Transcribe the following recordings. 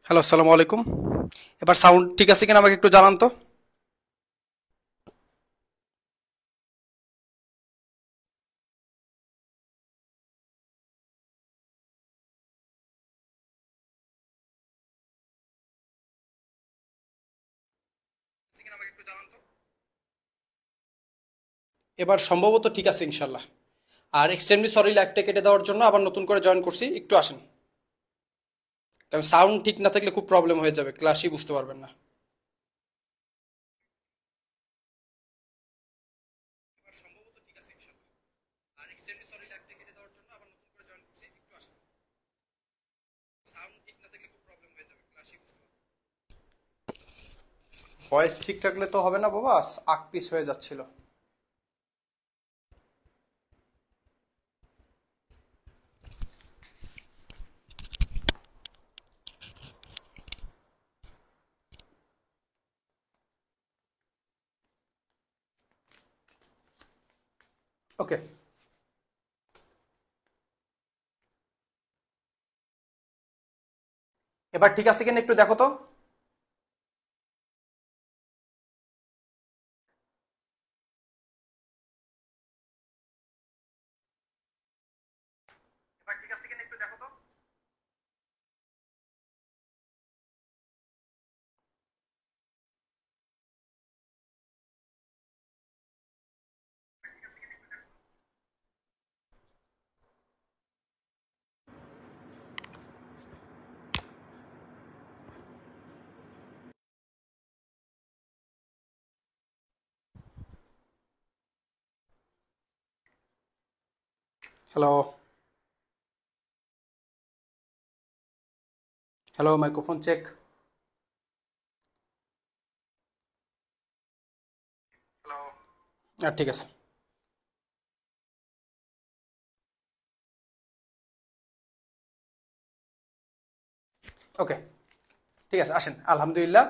Hello, আসসালামু আলাইকুম। এবার সাউন্ড ঠিক আছে কিনা আমাকে একটু জানান তো। এবার সম্ভবত ঠিক আছে ইনশাল্লাহ। আর এক্সট্রিমলি সরি লাইভটা কেটে দেওয়ার জন্য আবার নতুন করে জয়েন করছি, একটু আসেন। কারণ সাউন্ড ঠিক না থাকলে খুব প্রবলেম হয়ে যাবে, ক্লাসই বুঝতে পারবেন না। এবার সম্ভবত ঠিক আছে ইনশাল্লাহ। আর এক্সট্রিমলি সরি লাইভটা কেটে দেওয়ার জন্য আবার নতুন করে জয়েন করছি, একটু আসেন। সাউন্ড ঠিক না থাকলে খুব প্রবলেম হয়ে যাবে, ক্লাসই বুঝতে পারবেন না। ভয়েস ঠিক থাকলে তো হবে না বাবা, আক পিস হয়ে যাচ্ছিল। ওকে, এবার ঠিক আছে কিনা একটু দেখো তো। এবার ঠিক আছে কিনা একটু দেখো তো। Hello, hello, microphone check. Hello. ঠিক আছে। ওকে, ঠিক আছে, আসেন। আলহামদুলিল্লাহ,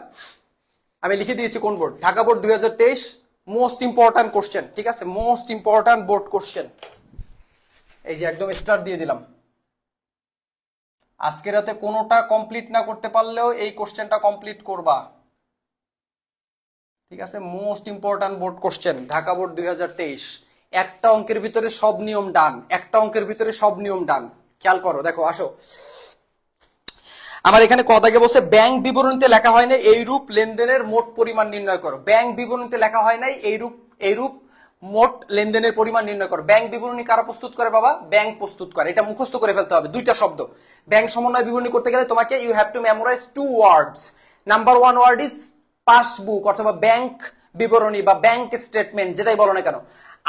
আমি লিখে দিয়েছি কোন board, Dhaka board 2023। Most important question, ঠিক আছে, মোস্ট ইম্পর্ট্যান্ট বোর্ড কোশ্চেন। এই যে একদম স্টার্ট দিয়ে দিলাম। আজকে রাতে কোনোটা কমপ্লিট না করতে পারলেও এই কোশ্চেনটা কমপ্লিট করবা, ঠিক আছে। Most important board question, Dhaka board 2023। একটা অঙ্কের ভিতরে সব নিয়ম ডান, একটা অঙ্কের ভিতরে সব নিয়ম ডান। খেয়াল করো, দেখো, আসো। আমার এখানে কথাকে বলছে ব্যাংক বিবরণীতে লেখা হয় না এইরূপ লেনদেনের মোট পরিমাণ নির্ণয় করো। ব্যাংক বিবরণীতে লেখা হয় নাই এইরূপ এইরূপ মোট লেনদেনের পরিমাণ নির্ণয় করো। ব্যাংক বিবরণী কারা প্রস্তুত করে বাবা? ব্যাংক প্রস্তুত করে। এটা মুখস্থ করে ফেলতে হবে, দুইটা শব্দ। ব্যাংক সমন্বয় বিবরণী করতে গেলে তোমাকে you have to memorize two words. Number one word is passbook অথবা ব্যাংক বিবরণী বা ব্যাংক স্টেটমেন্ট, যেটাই বলো না কেন।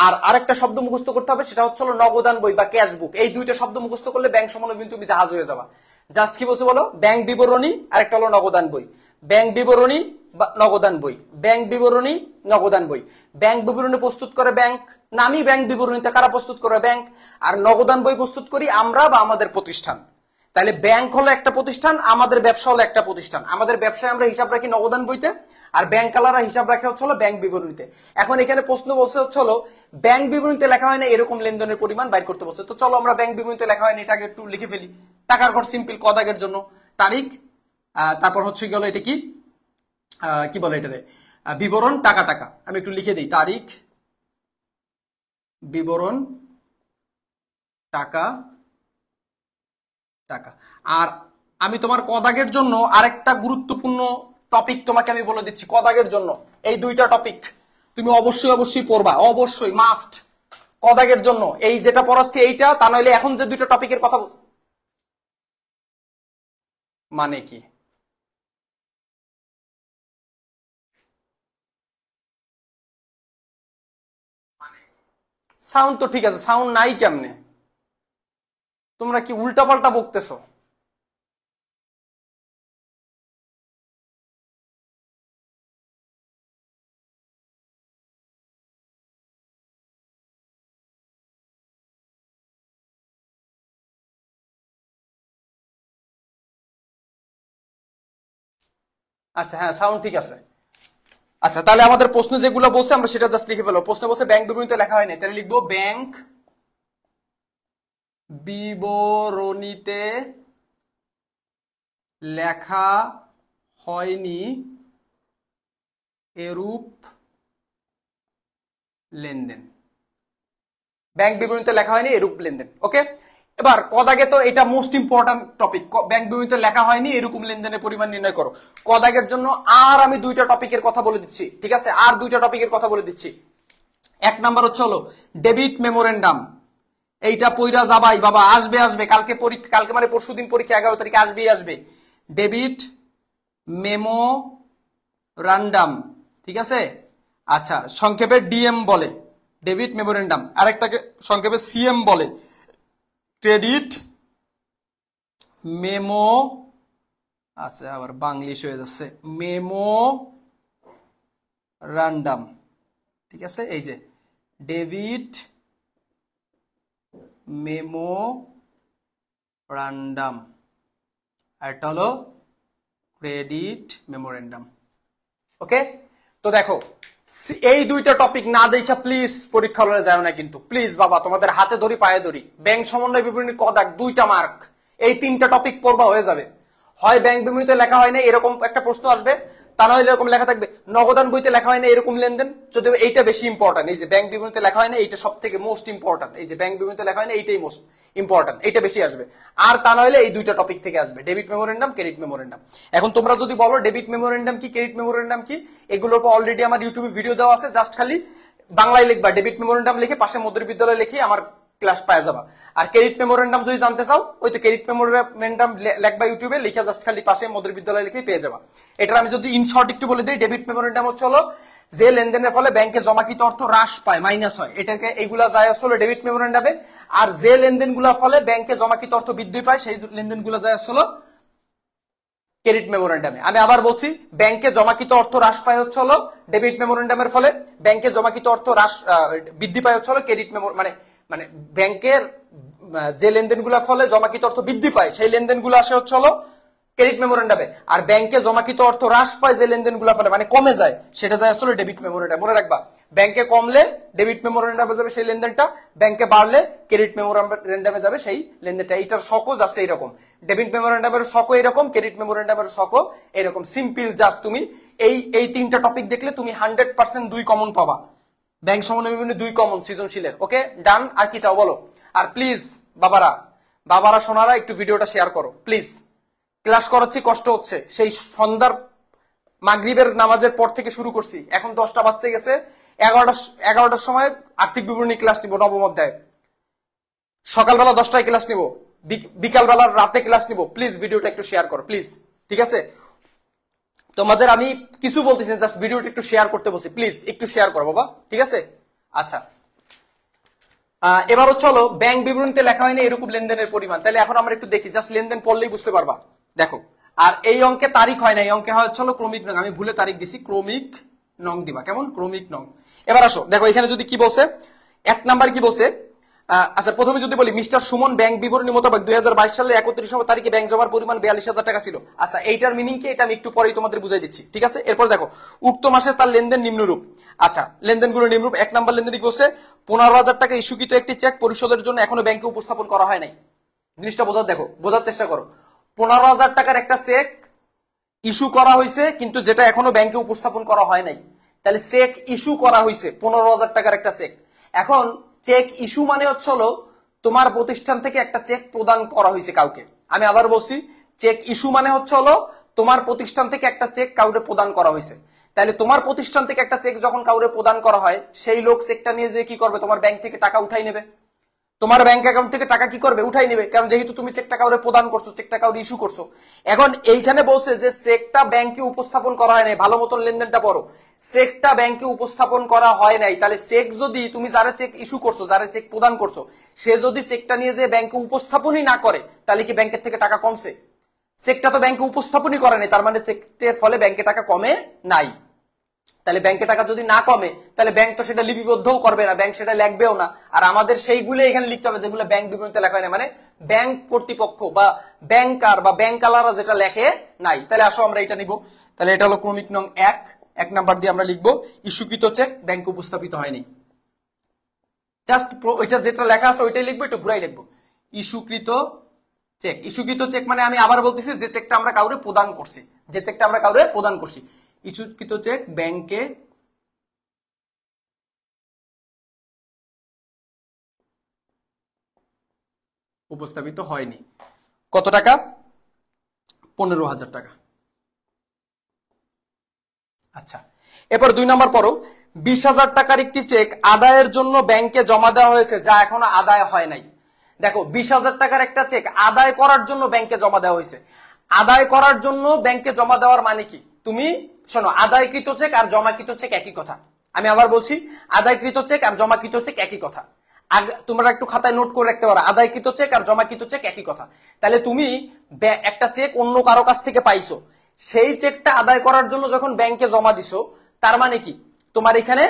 আর আরেকটা শব্দ মুখস্থ করতে হবে, সেটা হচ্ছে নগদান বই বা ক্যাশ বুক। এই দুইটা শব্দ মুখস্থ করলে ব্যাংক সমন্বয় কিন্তু তুমি জাহাজ হয়ে যাবা। জাস্ট কি বলছো বলো? ব্যাংক বিবরণী, আরেকটা হলো নগদান বই। ব্যাংক বিবরণী বা নগদান বই, ব্যাংক বিবরণী, নগদান বই। ব্যাংক বিবরণী প্রস্তুত করে ব্যাংক, নামি ব্যাংক বিবরণীতে কারা প্রস্তুত করে? ব্যাংক। আর নগদান বই প্রস্তুত করি আমরা বা আমাদের প্রতিষ্ঠান। তাহলে ব্যাংক হলো একটা প্রতিষ্ঠান, আমাদের ব্যবসা হলো একটা প্রতিষ্ঠান। আমাদের ব্যবসায় আমরা হিসাব রাখি নগদান বইতে, আর ব্যাংক আলারা হিসাব রাখে হচ্ছে ব্যাংক বিবরণীতে। এখন এখানে প্রশ্ন বলছে হচ্ছে ব্যাংক বিবরণীতে লেখা হয় না এরকম লেনদেনের পরিমাণ বাইর করতে বলছে। তো চলো আমরা ব্যাংক বিবরণীতে লেখা হয় না এটাকে একটু লিখে ফেলি। টাকার ঘর সিম্পল, ক দাগের জন্য তারিখ, তারপর হচ্ছে গেল এটা কি, কি বলে এটাতে, বিবরণ, টাকা। টাকা আমি একটু লিখে দিই, তারিখ, বিবরণ, টাকা, টাকা। আর আমি তোমার কদাগের জন্য আরেকটা গুরুত্বপূর্ণ টপিক তোমাকে আমি বলে দিচ্ছি। কদাগের জন্য এই দুইটা টপিক তুমি অবশ্যই অবশ্যই পড়বা, অবশ্যই মাস্ট। কদাগের জন্য এই যেটা পড়াচ্ছি এইটা, তা নইলে এখন যে দুইটা টপিকের কথা মানে কি? সাউন্ড তো ঠিক আছে, সাউন্ড নাই কেমনে? তোমরা কি উল্টাপাল্টা বকতেছো? আচ্ছা, হ্যাঁ, সাউন্ড ঠিক আছে। আচ্ছা, তাহলে আমাদের প্রশ্ন যেগুলো বলছে আমরা সেটা জাস্ট লিখে ফেলো। প্রশ্ন বলছে ব্যাংক বিবরণীতে লেখা হয়নি, তাহলে লিখবো ব্যাংক বিবরণীতে লেখা হয়নি এরূপ লেনদেন, ব্যাংক বিবরণীতে লেখা হয়নি এরূপ লেনদেন। ওকে, এবার কদাগে তো এটা মোস্ট ইম্পর্টেন্ট টপিক, ব্যাংক বিবরণীতে লেখা হয়নি এরকম লেনদেনের পরিমাণ নির্ণয় করো। কদাগের জন্য আর আমি দুইটা টপিকের কথা বলে দিচ্ছি, ঠিক আছে, আর দুইটা টপিকের কথা বলে দিচ্ছি। এক নাম্বার হচ্ছে হলো ডেবিট মেমোরেন্ডাম, এইটা পইরা যাবাই বাবা, আসবে আসবে কালকে পরীক্ষা, কালকে মানে পরশুদিন পরীক্ষা 11 তারিখে আসবেই আসবে। ডেবিট মেমোরান্ডাম, ঠিক আছে, আচ্ছা সংক্ষেপে ডিএম বলে ডেবিট মেমোরেন্ডাম, আরেকটাকে সংক্ষেপে সিএম বলে ক্রেডিট মেমো, আছে আবার বাংলিশ হয়ে যাচ্ছে, মেমোরান্ডাম, ঠিক আছে, এই যে ডেবিট মেমোরান্ডাম, আর এটা হলো ক্রেডিট মেমোরেন্ডাম। ওকে, তো দেখো এই দুইটা টপিক না দেখা প্লিজ পরীক্ষা হলে যায় না কিন্তু, প্লিজ বাবা তোমাদের হাতে ধরি পায়ে ধরি। ব্যাংক সমন্বয় বিবরণী কদাক 2টা মার্ক, এই 3টা টপিক পড়বা হয়ে যাবে। হয় ব্যাংক বিবরণীতে লেখা হয় না এরকম একটা প্রশ্ন আসবে, তা নয় এরকম লেখা থাকবে নগদান বইতে লেখা হয় না এরকম লেনদেন, যদি এইটা বেশি ইম্পর্টেন্ট, এই যে ব্যাংক বিবরণীতে লেখা হয় না এইটা সব থেকে মোস্ট ইম্পর্টেন্ট, এই যে ব্যাংক বিবরণীতে লেখা হয় না এইটাই মোস্ট ইম্পর্টেন্ট, এইটা বেশি আসবে। আর তা নইলে এই দুইটা টপিক থেকে আসবে, ডেবিট মেমোরেন্ডাম, ক্রেডিট মেমোরেন্ডাম। এখন তোমরা যদি বলো ডেবিট মেমোরেন্ডাম কি, ক্রেডিট মেমোরেন্ডাম কি, এগুলোর উপর অলরেডি আমার ইউটিউবে ভিডিও দেওয়া আছে, জাস্ট খালি বাংলায় লিখবা ডেবিট মেমোরেন্ডাম লিখে পাশে মধ্য বিদ্যালয় লিখে আমার ক্লাস পাওয়া যাবা। আর ক্রেডিট মেমোরেন্ডাম যদি জানতে চাও ওই তো ক্রেডিট মেমোরেন্ডাম লেখবা ইউটিউবে, লিখে জাস্ট খালি পাশে মধ্য বিদ্যালয় লিখে পেয়ে যাবা। এটা আমি যদি ইন শর্ট একটু বলে দিই, ডেবিট মেমোরেন্ডাম হচ্ছে হলো যে লেনদেনের ফলে ব্যাংকে জমাকৃত অর্থ হ্রাস পায়, মাইনাস হয়, এটাকে এইগুলা যায় আসলে ডেবিট মেমোরেন্ডামে। আর যে লেনদেনগুলোর ফলে ব্যাংকে জমাকৃত অর্থ বৃদ্ধি পায় সেই লেনদেনগুলো যায় আসলে ক্রেডিট মেমোরেন্ডামে। আমি আবার বলছি, ব্যাংকে জমাকৃত অর্থ হ্রাস পায় হচ্ছে হলো ডেবিট মেমোরেন্ডামের ফলে, ব্যাংকে জমাকৃত অর্থ হ্রাস বৃদ্ধি পায় হচ্ছে হলো ক্রেডিট মানে মানে ব্যাংকের যে লেনদেনগুলোর ফলে জমাকৃত অর্থ বৃদ্ধি পায় সেই লেনদেনগুলো আসে হচ্ছে হলো ক্রেডিট মেমোরেন্ডামে। আর ব্যাংকে জমাকৃত অর্থ হ্রাস পায় যে লেনদেনগুলো ফলে মানে কমে যায় সেটা যায় আসলে ডেবিট মেমোরেন্ডাম। মনে রাখবা, ব্যাংকে কমলে ডেবিট মেমোরেন্ডামে যাবে সেই লেনদেনটা, ব্যাংকে বাড়লে ক্রেডিট মেমোরেন্ডামে যাবে সেই লেনদেনটা। এইটার সকো জাস্ট এইরকম, ডেবিট মেমোরেন্ডামের সকো এরকম, ক্রেডিট মেমোরেন্ডামের সকো এরকম, সিম্পল। জাস্ট তুমি এই 3টা টপিক দেখলে তুমি 100% 2 কমন পাবা, ব্যাংক সমন্বয় বিভিন্ন 2 কমন সৃজনশীলের। ওকে ডান, আর কি চাও বলো। আর প্লিজ বাবারা সোনারা একটু ভিডিওটা শেয়ার করো প্লিজ, ক্লাস করাচ্ছি কষ্ট হচ্ছে, সেই সন্ধ্যার মাগরিবের নামাজের পর থেকে শুরু করছি, এখন 10টা বাজতে গেছে, 11টার সময় আর্থিক বিবরণী ক্লাস নিব নবম অধ্যায়, সকালবেলা 10টায় ক্লাস নিব, বিকালবেলা রাতে ক্লাস নিব। প্লিজ ভিডিওটা একটু শেয়ার করো প্লিজ, ঠিক আছে। তোমাদের আমি কিছু বলতেছি, জাস্ট ভিডিওটা একটু শেয়ার করতে বলছি, প্লিজ একটু শেয়ার করো বাবা, ঠিক আছে। আচ্ছা এবার হচ্ছে হলো ব্যাংক বিবরণীতে লেখা হয়নি এরকম লেনদেনের পরিমাণ, তাহলে এখন আমরা একটু দেখি, জাস্ট লেনদেন পড়লেই বুঝতে পারবা। দেখো, আর এই অঙ্কে তারিখ হয় না, এই অঙ্কে হয় হলো ক্রমিক নং, আমি ভুলে তারিখ দিছি, ক্রমিক নং দিবা, কেমন, ক্রমিক নং। এবার আসো দেখো এখানে যদি কি বলছে, 1 নাম্বার কি বলছে। আচ্ছা প্রথমে যদি বলি মিস্টার সুমন ব্যাংক বিবরণী মোতাবেক 2022 সালের 31 তারিখে ব্যাংক জমার পরিমাণ 42,000 টাকা ছিল। আচ্ছা এইটার মিনিং কি এটা আমি একটু পরেই তোমাদের বুঝাই দিচ্ছি, ঠিক আছে। এরপর দেখো উক্ত মাসে তার লেনদেন নিম্নরূপ। আচ্ছা লেনদেনগুলো নিম্নরূপ। 1 নাম্বার লেনদেন কি বলছে, 15,000 টাকা ইস্যুকৃত একটি চেক পরিশোধের জন্য এখনো ব্যাংকে উপস্থাপন করা হয় নাই। জিনিসটা বোঝার চেষ্টা করো। 15,000 টাকার একটা চেক ইস্যু করা হয়েছে কিন্তু যেটা এখনো ব্যাংকে উপস্থাপন করা হয় নাই, তাহলে চেক ইস্যু করা হয়েছে 15,000 টাকার একটা চেক। এখন চেক ইস্যু মানে হচ্ছে হলো তোমার প্রতিষ্ঠান থেকে একটা চেক প্রদান করা হয়েছে কাউকে। আমি আবার বলছি, চেক ইস্যু মানে হচ্ছে হলো তোমার প্রতিষ্ঠান থেকে একটা চেক কাউকে প্রদান করা হয়েছে। তাহলে তোমার প্রতিষ্ঠান থেকে একটা চেক যখন কাউকে প্রদান করা হয়, সেই লোক চেকটা নিয়ে যে কি করবে, তোমার ব্যাংক থেকে টাকা উঠাই নেবে, তোমার ব্যাংক অ্যাকাউন্ট থেকে টাকা কি করবে, উঠাই নেবে, কারণ যেহেতু তুমি চেকটা কাউকে প্রদান করছো, চেকটা কাউকে ইস্যু করছো। এখন এইখানে বলছে যে চেকটা ব্যাংকে উপস্থাপন করা হয় নাই, ভালো মতন লেনদেনটা পড়ো, চেকটা ব্যাংকে উপস্থাপন করা হয় নাই। তাহলে চেক যদি তুমি যারা চেক ইস্যু করছো, যারা চেক প্রদান করছো, সে যদি চেকটা নিয়ে যে ব্যাংকে উপস্থাপনই না করে, তাহলে কি ব্যাংকের থেকে টাকা কমছে? চেকটা তো ব্যাংকে উপস্থাপনই করে নাই, তার মানে চেকের ফলে ব্যাংকে টাকা কমে নাই। তাহলে ব্যাংকে টাকা যদি না কমে তাহলে ব্যাংক তো সেটা লিপিবদ্ধও করবে না, ব্যাংক সেটা লিখবেও না। আর আমাদের সেইগুলো এখানে লিখতে হবে যেগুলো ব্যাংক বিবরণীতে লেখা হয় না, মানে ব্যাংক কর্তৃপক্ষ বা ব্যাংকার বা ব্যাংকালারা যেটা লেখে নাই। তাহলে আসো আমরা এটা নিব। তাহলে এটা হলো ক্রমিক নং 1 নাম্বার দিয়ে আমরা লিখবো ইস্যুকৃত চেক ব্যাংকে উপস্থাপিত হয়নি। জাস্ট ওইটা যেটা লেখা আছে ওইটাই লিখবো, একটু ঘুরাই লিখবো, ইস্যুকৃত চেক, ইস্যুকৃত চেক মানে আমি আবার বলতেছি যে চেকটা আমরা কাউরে প্রদান করছি, যে চেকটা আমরা কাউরে প্রদান করছি। ইস্যুকৃত চেক ব্যাংকে উপস্থাপিত হয়নি। কত টাকা? 15,000 টাকা। আচ্ছা, এরপর 2 নম্বর পড়ো। 20,000 টাকার একটি চেক আদায়ের জন্য ব্যাংকে জমা দেওয়া হয়েছে যা এখনো আদায় হয় নাই। দেখো 20,000 টাকার একটা চেক আদায় করার জন্য ব্যাংকে জমা দেওয়া হয়েছে। আদায় করার জন্য ব্যাংকে জমা দেওয়ার মানে কি? তুমি শোনো, আদায়কৃত চেক আর জমাকৃত চেক একই কথা। আমি আবার বলছি, আদায়কৃত চেক আর জমাকৃত চেক একই কথা। তোমরা একটু খাতায় নোট করে রাখতে পারো, আদায়কৃত চেক আর জমাকৃত চেক একই কথা। তাহলে তুমি একটা চেক অন্য কারো কাছ থেকে পাইছো, সেই চেকটা আদায় করার জন্য যখন ব্যাংকে জমা দিছো, তার মানে কি তোমার এখানে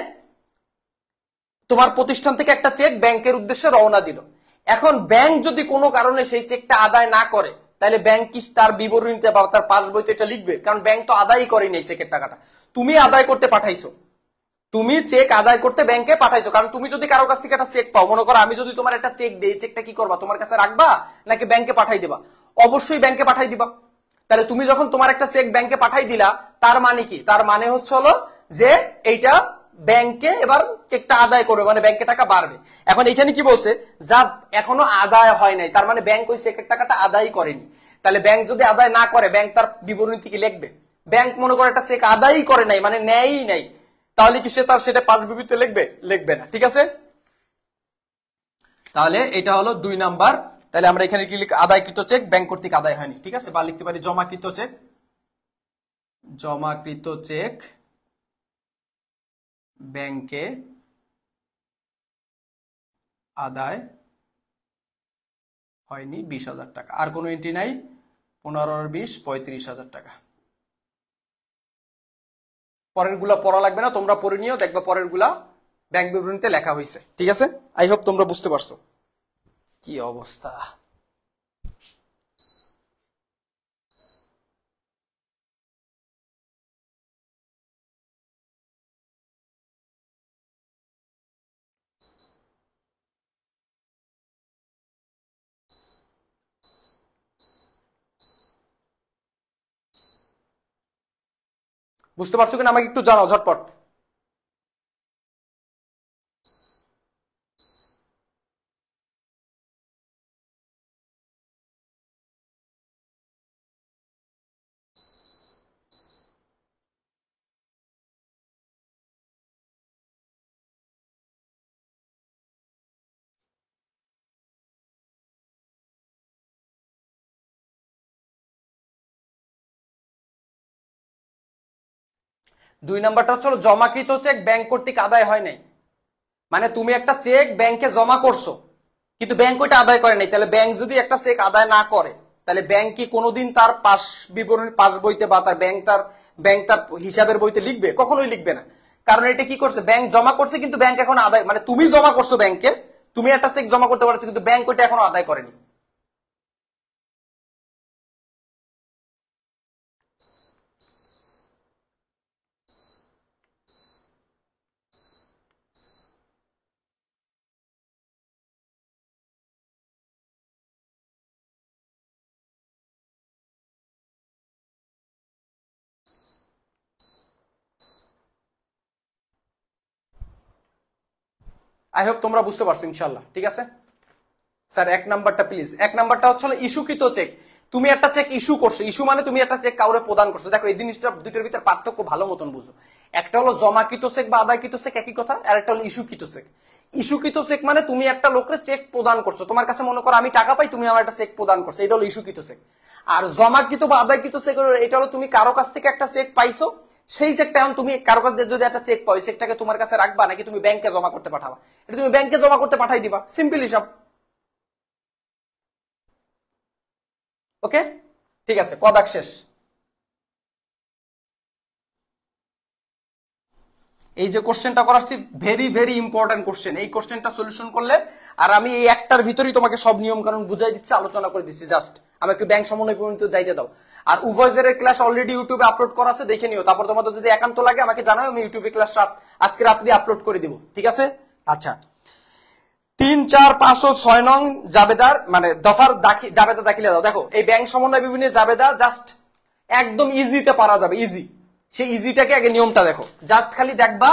তোমার প্রতিষ্ঠান থেকে একটা চেক ব্যাংকের উদ্দেশ্যে রওনা দিল। এখন ব্যাংক যদি কোনো কারণে সেই চেকটা আদায় না করে, তাহলে ব্যাংক কি তার বিবরণীতে বা তার পাস বইতে এটা লিখবে? কারণ ব্যাংক তো আদায়ই করেনি এই চেকের টাকাটা, তুমি আদায় করতে পাঠাইছো, তুমি চেক আদায় করতে ব্যাংকে পাঠাইছো। কারণ তুমি যদি কারো কাছ থেকে একটা চেক পাও, মনে করো আমি যদি তোমার একটা চেক দিই, চেকটা কি করবা? তোমার কাছে রাখবা নাকি ব্যাংকে পাঠাই দিবা? অবশ্যই ব্যাংকে পাঠাই দিবা। তাহলে তুমি যখন তোমার একটা চেক ব্যাংকে পাঠাই দিলা, তার মানে কি? তার মানে হচ্ছে হলো যে এইটা ব্যাংকে এবার চেকটা আদায় করবে, মানে ব্যাংকে টাকা বাড়বে। এখন এখানে কি বলছে? যা এখনো আদায় হয় নাই, তার মানে ব্যাংক ওই চেকের টাকাটা আদায় করেনি। তাহলে ব্যাংক যদি আদায় না করে, ব্যাংক তার বিবরণী থেকে লিখবে? ব্যাংক মনে করে একটা চেক আদায়ই করে নাই, মানে নেয়ই নাই, তাহলে কি সে তার সেটা পাস বিবৃতিতে লিখবে? লিখবে না। ঠিক আছে, তাহলে এটা হলো 2 নাম্বার। তাহলে আমরা এখানে কি লিখি? আদায়কৃত চেক ব্যাংক কর্তৃক আদায় হয়নি। ঠিক আছে, বা লিখতে পারি জমাকৃত চেক, জমাকৃত চেক ব্যাংকে আদায় হয়নি 20,000 টাকা। আর কোনো এন্ট্রি নাই, 15 আর 20 35,000 টাকা। পরের গুলা পড়া লাগবে না, তোমরা পড়ে নিও, দেখবে পরের গুলা ব্যাংক বিবরণীতে লেখা হয়েছে। ঠিক আছে, আই হোপ তোমরা বুঝতে পারছো। কি অবস্থা! বুঝতে পারছো কিনা আমাকে একটু জানাও ঝটপট। দুই নাম্বারটা হচ্ছে জমাকৃত চেক ব্যাংক কর্তৃক আদায় হয় নাই। মানে তুমি একটা চেক ব্যাংকে জমা করছো, কিন্তু ব্যাংক ওইটা আদায় করে নাই। তাহলে ব্যাংক যদি একটা চেক আদায় না করে, তাহলে ব্যাংক কি কোনোদিন তার পাস বিবরণী, পাস বইতে বা তার ব্যাংক তার হিসাবের বইতে লিখবে? কখনোই লিখবে না। কারণ এটা কি করছে? ব্যাংক জমা করছে, কিন্তু ব্যাংক এখন আদায়, মানে তুমি জমা করছো ব্যাংকে, তুমি একটা চেক জমা করতে পারছো, কিন্তু ব্যাংক ওইটা এখনো আদায় করেনি। আই হোপ তোমরা বুঝতে পারছো ইনশাল্লাহ। ঠিক আছে স্যার, 1 নাম্বারটা প্লিজ। 1 নাম্বারটা হচ্ছে ইস্যুকৃত চেক। তুমি একটা চেক ইস্যু করছো, ইস্যু মানে তুমি একটা চেক কাউরে প্রদান করছো। দেখো এই জিনিসটা দুইটার ভিতরে পার্থক্য ভালো মতন বুঝো। একটা হলো জমাকৃত চেক বা আদায়কৃত চেক একই কথা, আর একটা হলো ইস্যুকৃত চেক। ইস্যুকৃত চেক মানে তুমি একটা লোকের চেক প্রদান করছো, তোমার কাছে মনে করো আমি টাকা পাই, তুমি আমার একটা চেক প্রদান করছো, এটা হলো ইস্যুকৃত চেক। আর জমাকৃত বা আদায়কৃত চেক এটা হলো তুমি কারো কাছ থেকে একটা চেক পাইছো, সেই চেকটা এখন তুমি কারো কাছে যদি একটা চেক পাও, চেকটাকে তোমার কাছে রাখবা নাকি তুমি ব্যাংকে জমা করতে পাঠাবা? এটা তুমি ব্যাংকে জমা করতে পাঠাই দিবা, সিম্পল হিসাব। ওকে, ঠিক আছে, কদাক শেষ। এই যে কোশ্চেনটা করাচ্ছি, ভেরি ভেরি ইম্পর্টেন্ট কোশ্চেন। এই কোশ্চেনটা সলিউশন করলে, আর আমি এই একটার ভিতরেই তোমাকে সব নিয়ম কানুন বুঝাই দিচ্ছি, আলোচনা করে দিচ্ছি। জাস্ট আমি একটু ব্যাংক সমন্বয় পরিণত যাইতে দাও। আর উভয়ের ক্লাস অলরেডি ইউটিউবে আপলোড করা আছে, দেখে নিও। তারপর তোমাদের যদি একান্ত লাগে আমাকে জানাও, আমি ইউটিউবে ক্লাস আজকে রাত্রি আপলোড করে দিব। ঠিক আছে? আচ্ছা, 3, 4, 5 ও 6 নং জাবেদার মানে দফার জাবেদা দাখিলে দাও। দেখো এই ব্যাংক সমন্বয় বিবরণী জাবেদা জাস্ট একদম ইজিতে পারা যাবে, ইজি। সেই ইজিটাকে আগে নিয়মটা দেখো, জাস্ট খালি দেখবা,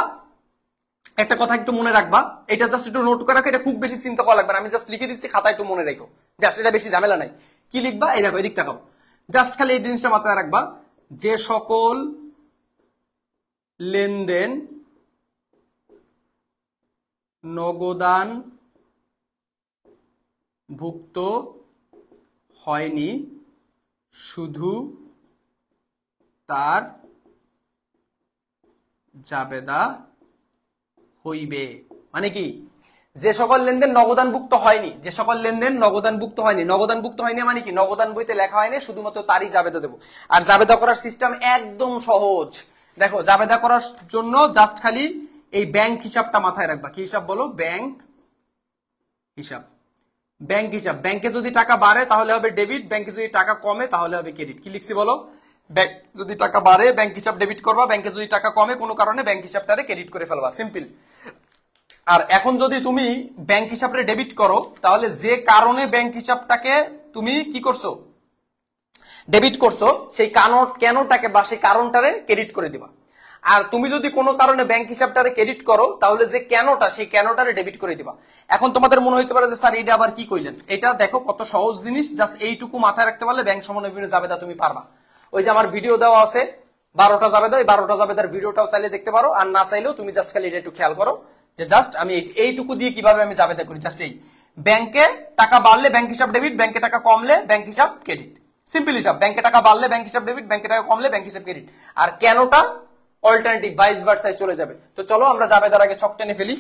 একটা কথা একটু মনে রাখবা, এটা জাস্ট একটু নোট করে রাখো, এটা খুব বেশি চিন্তা করা লাগবে না, আমি জাস্ট লিখে দিচ্ছি, খাতা একটু মনে রাখো, জাস্ট এটা বেশি ঝামেলা নাই। কি লিখবা, এই দেখো এদিক তাকাও, জাস্ট খালি এই জিনিসটা মাথায় রাখবা, যে সকল লেনদেন নগদান ভুক্ত হয়নি শুধু তার জাবেদা হইবে। মানে কি, যে সকল লেনদেন নগদানভুক্ত হয়নি, যে সকল লেনদেন নগদানভুক্ত হয়নি, নগদানভুক্ত হয়নি মানে কি, নগদান বইতে লেখা হয়নি, শুধুমাত্র তারই জাবেদা দেবো। আর জাবেদা করার সিস্টেম একদম সহজ। দেখো জাবেদা করার জন্য জাস্ট খালি এই ব্যাংক হিসাবটা মাথায় রাখবা। কি হিসাব বলো, ব্যাংক হিসাব। ব্যাংক হিসাব, ব্যাংকে যদি টাকা বাড়ে তাহলে হবে ডেবিট, ব্যাংকে যদি টাকা কমে তাহলে হবে ক্রেডিট। কি লিখছি বলো, ব্যাংক যদি টাকা বাড়ে ব্যাংক হিসাব ডেবিট করবা, ব্যাংকে যদি টাকা কমে কোনো কারণে ব্যাংক হিসাবটারে ক্রেডিট করে ফেলবা, সিম্পল। আর এখন যদি তুমি ব্যাংক হিসাবটা ডেবিট করো, তাহলে যে কারণে ব্যাংক হিসাবটাকে তুমি কি করছো, ডেবিট করছো, সেই কেনটাকে বা সেই কারণটারে ক্রেডিট করে দিবা। আর তুমি যদি কোনো কারণে ব্যাংক হিসাবটারে ক্রেডিট করো, তাহলে যে কেনটা, সেই কেনটারে ডেবিট করে দিবা। এখন তোমাদের মনে হইতে পারে যে স্যার এটা আবার কি কইলেন, এটা দেখো কত সহজ জিনিস, জাস্ট এইটুকু মাথায় রাখতে পারলে ব্যাংক সমন্বয় বিবরণী জাবেদা তুমি পারবা। ওই যে আমার ভিডিও দেওয়া আছে 12টা জাবেদা, এই 12টা জাবেদার ভিডিওটাও চাইলে দেখতে পারো, আর না চাইলেও তুমি জাস্ট খালি এটা একটু খেয়াল করো যে জাস্ট আমি এইটুকু দিয়ে কিভাবে আমি জাবেদা করি। জাস্ট এই ব্যাংকে টাকা বাড়লে ব্যাংক হিসাব ডেবিট, ব্যাংকে টাকা কমলে ব্যাংক হিসাব ক্রেডিট, সিম্পল হিসাব। ব্যাংকে টাকা বাড়লে ব্যাংক হিসাব ডেবিট, ব্যাংকে টাকা কমলে ব্যাংক হিসাব ক্রেডিট। আর কেনটা অল্টারনেটিভ ভাইস ভার্সায় চলে যাবে। তো চলো আমরা জাবেদার আগে ছক টেনে ফেলি।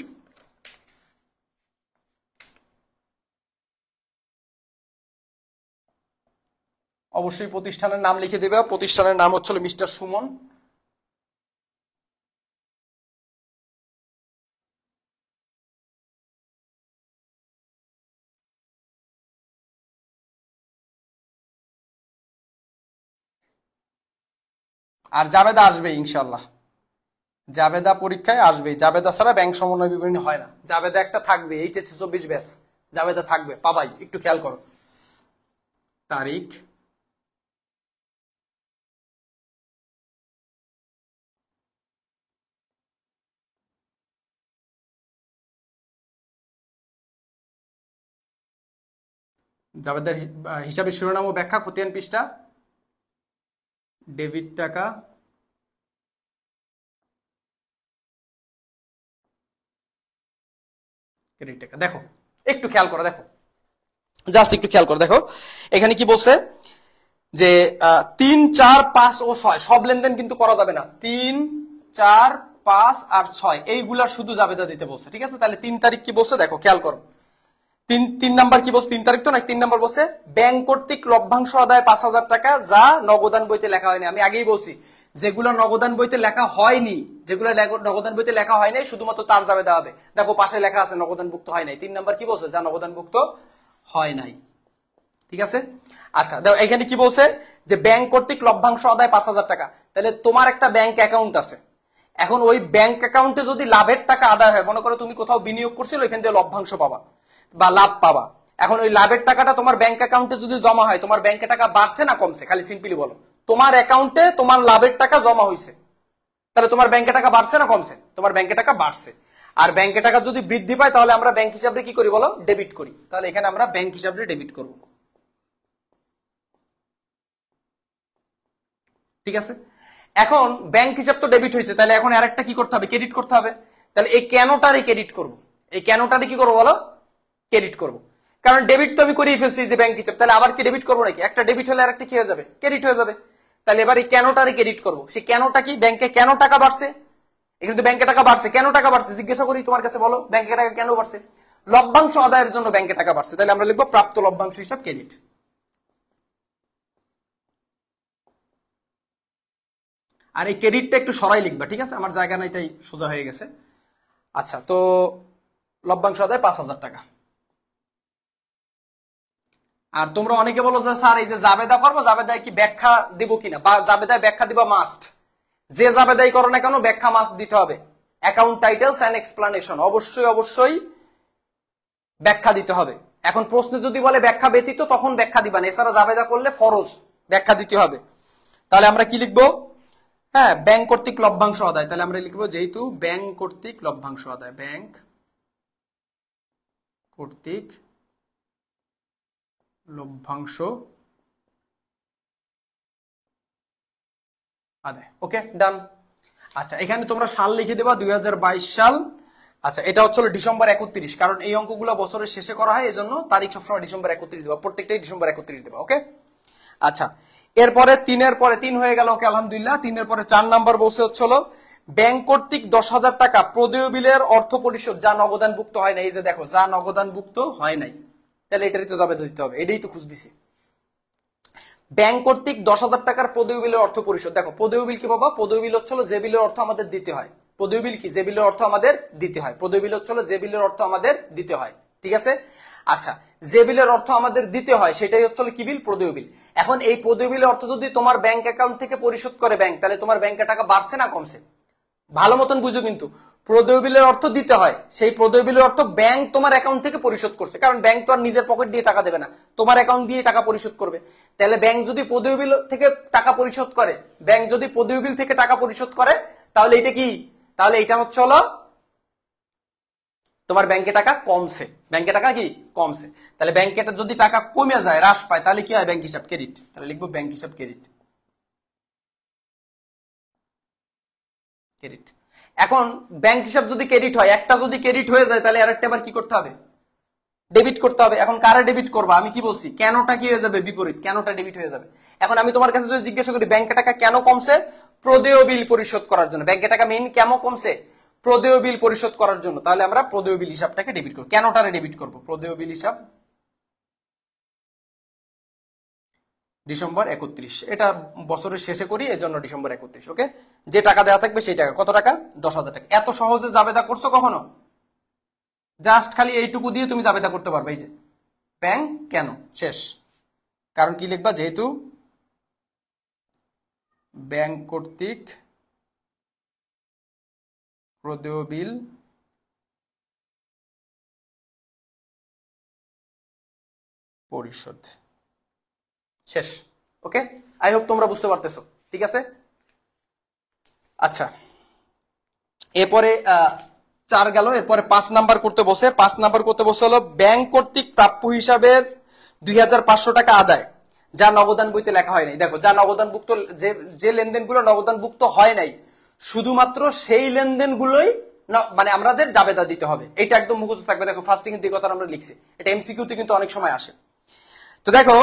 অবশ্যই প্রতিষ্ঠানের নাম লিখে দেবে, প্রতিষ্ঠানের নাম হচ্ছে মিস্টার সুমন। আর জাবেদা আসবে ইনশাল্লাহ, জাবেদা পরীক্ষায় আসবে, জাবেদা ছাড়া ব্যাংক সমন্বয় বিবরণী হয় না। জাবেদা একটা থাকবে, এইচএসসি 24 ব্যাচ জাবেদা থাকবে, পাবাই, একটু খেয়াল করো। তারিখ, জাবেদার হিসাবে শিরোনাম ও ব্যাখ্যা, খতিয়ান পৃষ্ঠা, ডেবিট টাকা, ক্রেডিট টাকা। দেখো একটু খেয়াল করো, দেখো জাস্ট একটু খেয়াল করো, দেখো এখানে কি বলছে যে 3, 4, 5 ও 6 সব লেনদেন কিন্তু করা যাবে না। 3, 4, 5 আর 6 এইগুলা শুধু জাবেদা দিতে বলছে, ঠিক আছে। তাহলে 3 তারিখ কি বলছে দেখো, খেয়াল করো। 3 নাম্বার কি বলছে, 3 তারিখ তো না, 3 নাম্বার বলছে ব্যাংক কর্তৃক লভ্যাংশ আদায় 5,000 টাকা যা নগদান বইতে লেখা হয়নি। আমি আগেই বলছি যেগুলো নগদান বইতে লেখা হয়নি, যেগুলো নগদান বইতে লেখা হয় নাই, শুধুমাত্র তার জাবেদা হবে। দেখো পাশে লেখা আছে নগদানভুক্ত হয় নাই। 3 নাম্বার কি বলছে, যা নগদানভুক্ত হয় নাই, ঠিক আছে। আচ্ছা দেখো এখানে কি বলছে যে ব্যাংক কর্তৃক লভ্যাংশ আদায় 5,000 টাকা। তাহলে তোমার একটা ব্যাংক অ্যাকাউন্ট আছে, এখন ওই ব্যাংক অ্যাকাউন্টে যদি লাভের টাকা আদায় হয়, মনে করো তুমি কোথাও বিনিয়োগ করছিল, এখান থেকে লভ্যাংশ পাবা বা লাভ পাবা। এখন ওই লাভের টাকাটা তোমার ব্যাংক অ্যাকাউন্টে যদি জমা হয়, তোমার ব্যাংকে টাকা বাড়ছে না কমছে, খালি সিম্পলি বলো। তোমার অ্যাকাউন্টে তোমার লাভের টাকা জমা হয়েছে, তাহলে তোমার ব্যাংকে টাকা বাড়ছে না কমছে, তোমার ব্যাংকে টাকা বাড়ছে। আর ব্যাংকে টাকা যদি বৃদ্ধি পায়, তাহলে আমরা ব্যাংক হিসাবে কি করি বলো, ডেবিট করি। তাহলে এখানে আমরা ব্যাংক হিসাবে ডেবিট করব, ঠিক আছে। এখন ব্যাংক হিসাব তো ডেবিট হয়েছে, তাহলে এখন আরেকটা কি করতে হবে, ক্রেডিট করতে হবে। তাহলে এই কেনটারে ক্রেডিট করব, এই কেনটারে কি করবো বলো, ক্রেডিট করব। কারণ ডেবিট তো আমি করেই ফেলছি যে ব্যাংক হিসাব, তাহলে আবার কি ডেবিট করবো নাকি, একটা ডেবিট হলে আরেকটা কি হয়ে যাবে, ক্রেডিট হয়ে যাবে। তাহলে এবার এই কেনটারে ক্রেডিট করব। সেই কেনটা কি, ব্যাংকে কেন টাকা বাড়ছে, এখানে তো ব্যাংকে টাকা বাড়ছে, কেন টাকা বাড়ছে জিজ্ঞাসা করি তোমার কাছে, বলো ব্যাংকে টাকা কেন বাড়ছে, লভ্যাংশ আদায়ের জন্য ব্যাংকে টাকা বাড়ছে। তাহলে আমরা লিখবো প্রাপ্ত লভ্যাংশ হিসাব ক্রেডিট। আর এই ক্রেডিটটা একটু সরাই লিখবা, ঠিক আছে, আমার জায়গা নাই তাই সোজা হয়ে গেছে। আচ্ছা, তো লভ্যাংশ আদায় 5,000 টাকা। আর তোমরা অনেকে বলো যে স্যার এই যে জাবেদা করবো, জাবেদায় কি ব্যাখ্যা দিব কিনা, বা জাবেদায় ব্যাখ্যা দিবা মাস্ট। যে জাবেদাই করো না কেন ব্যাখ্যা মাস্ট দিতে হবে। অ্যাকাউন্ট টাইটেলস এন্ড এক্সপ্লানেশন অবশ্যই অবশ্যই ব্যাখ্যা দিতে হবে। এখন প্রশ্নে যদি বলে ব্যাখ্যা ব্যতীত তখন ব্যাখ্যা দিবা না, এছাড়া জাবেদা করলে ফরজ ব্যাখ্যা দিতে হবে। তাহলে আমরা কি লিখবো? হ্যাঁ, ব্যাংক কর্তৃক লভ্যাংশ আদায়। তাহলে আমরা লিখবো যেহেতু ব্যাংক কর্তৃক লভ্যাংশ আদায়, ব্যাংক কর্তৃক লভ্যাংশ আদায়। ওকে, ডান। আচ্ছা, এখানে তোমরা সাল লিখে দেবা 2022 সাল। আচ্ছা, এটা হচ্ছে ডিসেম্বর 31, কারণ এই অঙ্কগুলো বছরের শেষে করা হয়, এজন্য তারিখ সবসময় ডিসেম্বর 31 দেবা, প্রত্যেকটাই ডিসেম্বর 31 দেবা। ওকে, আচ্ছা, এরপরে 3-এর পরে 3 হয়ে গেল। ওকে, আলহামদুলিল্লাহ। 3-এর পরে 4 নাম্বার বলছে হচ্ছে ব্যাংক কর্তৃক 10,000 টাকা প্রদেয় বিলের অর্থ পরিশোধ যা নগদানভুক্ত হয় নাই। এই যে দেখো, যা নগদানভুক্ত হয় নাই, তাহলে এটারই তো জাবেদা দিতে হবে, এটাই তো খুঁজ দিছি। ব্যাংক কর্তৃক 10,000 টাকার প্রদেয় বিলের অর্থ পরিশোধ। দেখো, প্রদেয় বিল কি বাবা? প্রদেয় বিল হচ্ছে যে বিলের অর্থ আমাদের দিতে হয়। প্রদেয় বিল কি? যে বিলের অর্থ আমাদের দিতে হয়। প্রদেয় বিল হচ্ছে যে বিলের অর্থ আমাদের দিতে হয়, ঠিক আছে? আচ্ছা, যে বিলের অর্থ আমাদের দিতে হয় সেটাই হচ্ছে কি বিল? প্রদেয় বিল। এখন এই প্রদেয় বিলের অর্থ যদি তোমার ব্যাংক অ্যাকাউন্ট থেকে পরিশোধ করে ব্যাংক, তাহলে তোমার ব্যাংকে টাকা বাড়ছে না কমছে? ভালো মতন বুঝো কিন্তু, প্রদেয় বিলের অর্থ দিতে হয়, সেই প্রদেয় বিলের অর্থ ব্যাংক তোমার অ্যাকাউন্ট থেকে পরিশোধ করছে, কারণ ব্যাংক তো আর নিজের পকেট দিয়ে টাকা দেবে না, তোমার অ্যাকাউন্ট দিয়ে টাকা পরিশোধ করবে। তাহলে ব্যাংক যদি প্রদেয় বিল থেকে টাকা পরিশোধ করে, ব্যাংক যদি প্রদেয় বিল থেকে টাকা পরিশোধ করে, তাহলে এটা কি? তাহলে এটা হচ্ছে তোমার ব্যাংকে টাকা কমছে, ব্যাংকে টাকা কি কমছে। তাহলে ব্যাংকে যদি টাকা কমে যায়, হ্রাস পায়, তাহলে কি হয়? ব্যাংক হিসাব ক্রেডিট। তাহলে লিখবো ব্যাংক হিসাব ক্রেডিট। ক্রেডিট। এখন ব্যাংক হিসাব যদি ক্রেডিট হয়, একটা যদি ক্রেডিট হয়ে যায়, তাহলে আরেকটা আবার কি করতে হবে? ডেবিট করতে হবে। এখন কারে ডেবিট করবা? আমি কি বলছি, কেনটা কি হয়ে যাবে? বিপরীত, কেনটা ডেবিট হয়ে যাবে। এখন আমি তোমার কাছে যদি জিজ্ঞাসা করি ব্যাংকে টাকা কেন কমছে? প্রদেয় বিল পরিশোধ করার জন্য। ব্যাংকে টাকা মেইন কেন কমছে? প্রদেয় বিল পরিশোধ করার জন্য। তাহলে আমরা প্রদেয় বিল হিসাবটাকে ডেবিট করব। কেনটারে ডেবিট করব? প্রদেয় বিল হিসাব ডিসেম্বর 31, এটা বছরের শেষে করি, এজন্য ডিসেম্বর 31। ওকে, যে টাকা দেওয়া থাকবে সেই টাকা। কত টাকা? 10,000 টাকা। এত সহজে জাবেদা করছো কখনো? জাস্ট খালি এইটুকু দিয়ে তুমি জাবেদা করতে পারবে। এই যে ব্যাংক কেন, শেষ। কারণ কি লিখবা? যেহেতু ব্যাংক কর্তৃক প্রদেয় বিল পরিশোধ, শেষ। ওকে, আই হোপ তোমরা বুঝতে পারতেছো, ঠিক আছে? আচ্ছা, এরপরে 4 গেল। এরপরে 5 নাম্বার করতে বসে। 5 নাম্বার করতে বসে ব্যাংক কর্তৃক প্রাপ্য হিসাবের 2,500 টাকা আদায় যা নগদান বইতে লেখা হয় নাই। দেখো, যা নগদানভুক্ত, যে লেনদেনগুলো নগদানভুক্ত হয় নাই, শুধুমাত্র সেই লেনদেনগুলোই মানে আমাদের জাবেদা দিতে হবে। এটা একদম মুখস্থ থাকবে। দেখো, ফার্স্টে কিন্তু এই কথাটা আমরা লিখছি, এটা এমসিকিউতে কিন্তু অনেক সময় আসে। তো দেখো,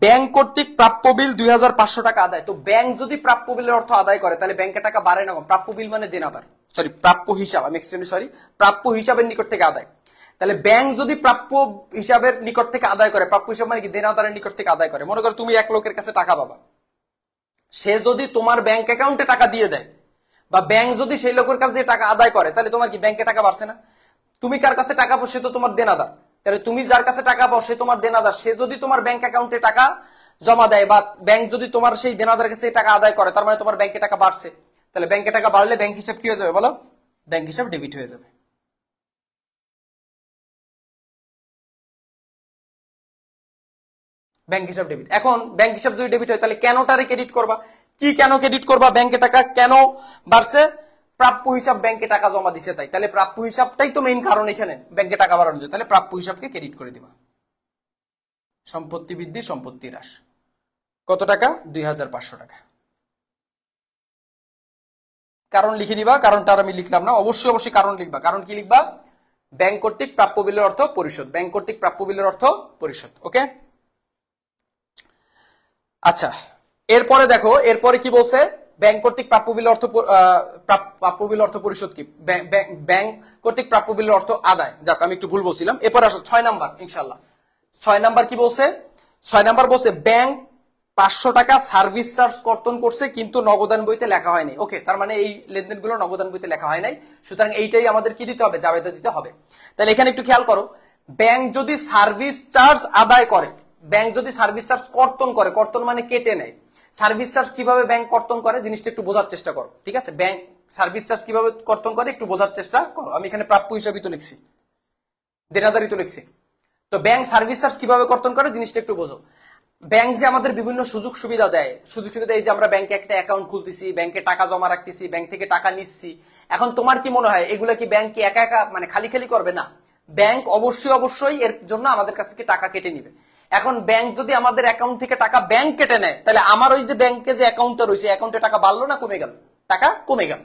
ব্যাংক কর্তৃক প্রাপ্য বিল 2,500 টাকা আদায়। তো ব্যাংক যদি প্রাপ্য বিলের অর্থ আদায় করে, তাহলে ব্যাংকের টাকা বাড়ে না কম? প্রাপ্য বিল মানে দেনাদার, সরি প্রাপ্য হিসাব, আমি সরি প্রাপ্য হিসাবের নিকট থেকে আদায়। তাহলে ব্যাংক যদি প্রাপ্য হিসাবের নিকট থেকে আদায় করে, প্রাপ্য হিসাব মানে কি? দেনাদারের নিকট থেকে আদায় করে। মনে করো তুমি এক লোকের কাছে টাকা পাবা, সে যদি তোমার ব্যাংক অ্যাকাউন্টে টাকা দিয়ে দেয়, বা ব্যাংক যদি সেই লোকের কাছ দিয়ে টাকা আদায় করে, তাহলে তোমার কি ব্যাংকে টাকা বাড়ছে না? তুমি কার কাছে টাকা পাও, সে তো তোমার দেনাদার। তাহলে তুমি যার কাছে টাকা পাও সে তোমার দেনাদার, সে যদি তোমার ব্যাংক অ্যাকাউন্টে টাকা জমা দেয়, বা ব্যাংক যদি তোমার সেই দেনাদারের কাছে টাকা আদায় করে, তার মানে তোমার ব্যাংকে টাকা বাড়ছে। তাহলে ব্যাংকে টাকা বাড়লে ব্যাংক হিসাব কি হয়ে যাবে বলো? ব্যাংক হিসাব ডেবিট হয়ে যাবে। ব্যাংক হিসাব ডেবিট। এখন ব্যাংক হিসাব যদি ডেবিট হয়, তাহলে কেনটারে ক্রেডিট করবা? কি কেন ক্রেডিট করবা? ব্যাংকে টাকা কেন বাড়ছে? প্রাপ্য হিসাব ব্যাংকে টাকা জমা দিছে তাই। তাহলে প্রাপ্য হিসাবটাই তো মেইন কারণ এখানে ব্যাংকে টাকা বাড়ানোর জন্য। তাহলে প্রাপ্য হিসাবকে ক্রেডিট করে দিবা। সম্পত্তি বৃদ্ধি, সম্পত্তি হ্রাস। কত টাকা? 2,500 টাকা। কারণ লিখে নিবা, কারণটা আমি লিখলাম না, অবশ্যই অবশ্যই কারণ লিখবা। কারণ কি লিখবা? ব্যাংক কর্তৃক প্রাপ্য বিলের অর্থ পরিশোধ, ব্যাংক কর্তৃক প্রাপ্য বিলের অর্থ পরিশোধ। ওকে, আচ্ছা, এরপরে দেখো, এরপরে কি বলছে? ব্যাংক কর্তৃক প্রাপ্য বিলের অর্থ, প্রাপ্য বিলের অর্থ পরিশোধ কি? ব্যাংক কর্তৃক প্রাপ্য বিলের অর্থ আদায়। যাক, আমি একটু ভুল বলছিলাম। এরপর আসো 6 নাম্বার, ইনশাল্লাহ। 6 নাম্বার কি বলছে? 6 নাম্বার বলছে ব্যাংক 500 টাকা সার্ভিস চার্জ কর্তন করছে, কিন্তু নগদান বইতে লেখা হয় নাই। ওকে, তার মানে এই লেনদেনগুলো নগদান বইতে লেখা হয় নাই, সুতরাং এইটাই আমাদের কি দিতে হবে? জাবেদা দিতে হবে। তাহলে এখানে একটু খেয়াল করো, ব্যাংক যদি সার্ভিস চার্জ আদায় করে, ব্যাংক যদি সার্ভিস চার্জ কর্তন করে, কর্তন মানে কেটে নেয়। সার্ভিস চার্জ কিভাবে ব্যাংক কর্তন করে জিনিসটা একটু বোঝার চেষ্টা করো, ঠিক আছে? ব্যাংক সার্ভিস চার্জ কিভাবে কর্তন করে একটু বোঝার চেষ্টা করো। আমি এখানে প্রাপ্য হিসাবে তো লিখছি, দেনাদারি তো লিখছি। তো ব্যাংক সার্ভিস চার্জ কিভাবে কর্তন করে জিনিসটা একটু বোঝো। ব্যাংক যে আমাদের বিভিন্ন সুযোগ সুবিধা দেয়, সুযোগ সুবিধা এই যে আমরা ব্যাংকে একটা অ্যাকাউন্ট খুলতেছি, ব্যাংকে টাকা জমা রাখতেছি, ব্যাংক থেকে টাকা নিচ্ছি। এখন তোমার কি মনে হয় এগুলা কি ব্যাংক কি একা একা মানে খালি খালি করবে? না, ব্যাংক অবশ্যই এর জন্য আমাদের কাছ থেকে টাকা কেটে নিবে। এখন ব্যাংক যদি আমাদের অ্যাকাউন্ট থেকে টাকা ব্যাংক কেটে নেয়, তাহলে আমার ওই যে ব্যাংকে যে অ্যাকাউন্টটা রয়েছে অ্যাকাউন্টে টাকা বাড়লো না কমে গেল? টাকা কমে গেল।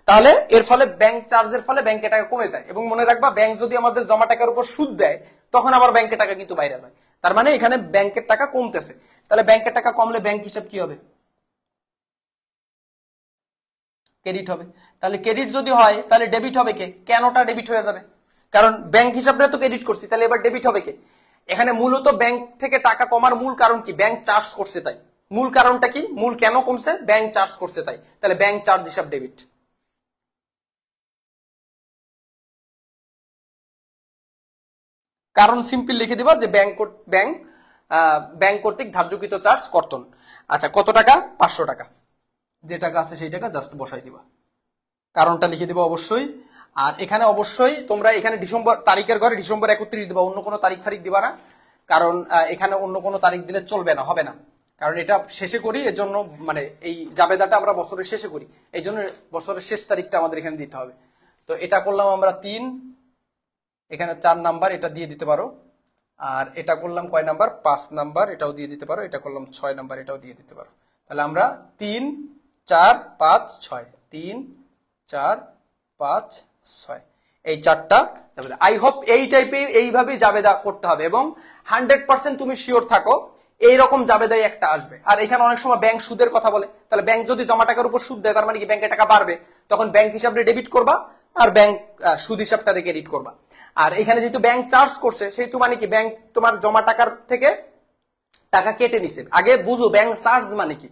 তাহলে এর ফলে ব্যাংক চার্জের ফলে ব্যাংকে টাকা কমে যায়। এবং মনে রাখবা, ব্যাংক যদি আমাদের জমা টাকার উপর সুদ দেয় তখন আবার ব্যাংকে টাকা কিন্তু বাইরে যায়। তার মানে এখানে ব্যাংকের টাকা কমতেছে। তাহলে ব্যাংকের টাকা কমলে ব্যাংক হিসাব কি হবে? ক্রেডিট হবে। তাহলে ক্রেডিট যদি হয় তাহলে ডেবিট হবে কে? কেনটা ডেবিট হয়ে যাবে, কারণ ব্যাংক হিসাবটা তো ক্রেডিট করছি। তাহলে এবার ডেবিট হবে কে? এখানে মূলত ব্যাংক থেকে টাকা কমার মূল কারণ কি? ব্যাংক চার্জ করছে তাই। মূল কারণটা কি? মূল কেন কমছে? ব্যাংক চার্জ করছে তাই। তাহলে ব্যাংক চার্জ হিসাব ডেবিট। কারণ সিম্পল লিখে দিবা যে ব্যাংক ব্যাংক কর্তৃক ধার্যকৃত চার্জ কর্তন। আচ্ছা, কত টাকা? 500 টাকা। যে টাকা আছে সেই টাকা জাস্ট বসাই দিবা, কারণটা লিখে দিবা অবশ্যই। আর এখানে অবশ্যই তোমরা এখানে ডিসেম্বর তারিখের ঘরে ডিসেম্বর 31 দিবা, অন্য কোনো তারিখ ফারিক দিবা না। কারণ এখানে অন্য কোনো তারিখ দিলে চলবে না, হবে না। কারণ এটা শেষে করি, এর জন্য মানে এই জাবেদাটা আমরা বছরের শেষে করি, এই জন্য বছরের শেষ তারিখটা আমাদের এখানে দিতে হবে। তো এটা করলাম আমরা 3, এখানে 4 নাম্বার, এটা দিয়ে দিতে পারো। আর এটা করলাম কয় নাম্বার? 5 নাম্বার, এটাও দিয়ে দিতে পারো। এটা করলাম 6 নাম্বার, এটাও দিয়ে দিতে পারো। তাহলে আমরা 3, 4, 5, 6, 3, 4, 5, 6 এই 4টা জাবেদা। আই হোপ এই টাইপে এইভাবেই জাবেদা করতে হবে এবং 100% তুমি শিওর থাকো এইরকম জাবেদাই একটা আসবে। আর এখানে অনেক সময় ব্যাংক সুদের কথা বলে, তাহলে ব্যাংক যদি জমা টাকার উপর সুদ দেয় তার মানে কি ব্যাংকে টাকা বাড়বে, তখন ব্যাংক হিসাবে ডেবিট করবা আর ব্যাংক সুদ হিসাবটারে ক্রেডিট করবা। আর এখানে যেহেতু ব্যাংক চার্জ করছে সেহেতু মানে কি ব্যাংক তোমার জমা টাকার থেকে টাকা কেটে নিছে। আগে বুঝো ব্যাংক চার্জ মানে কি।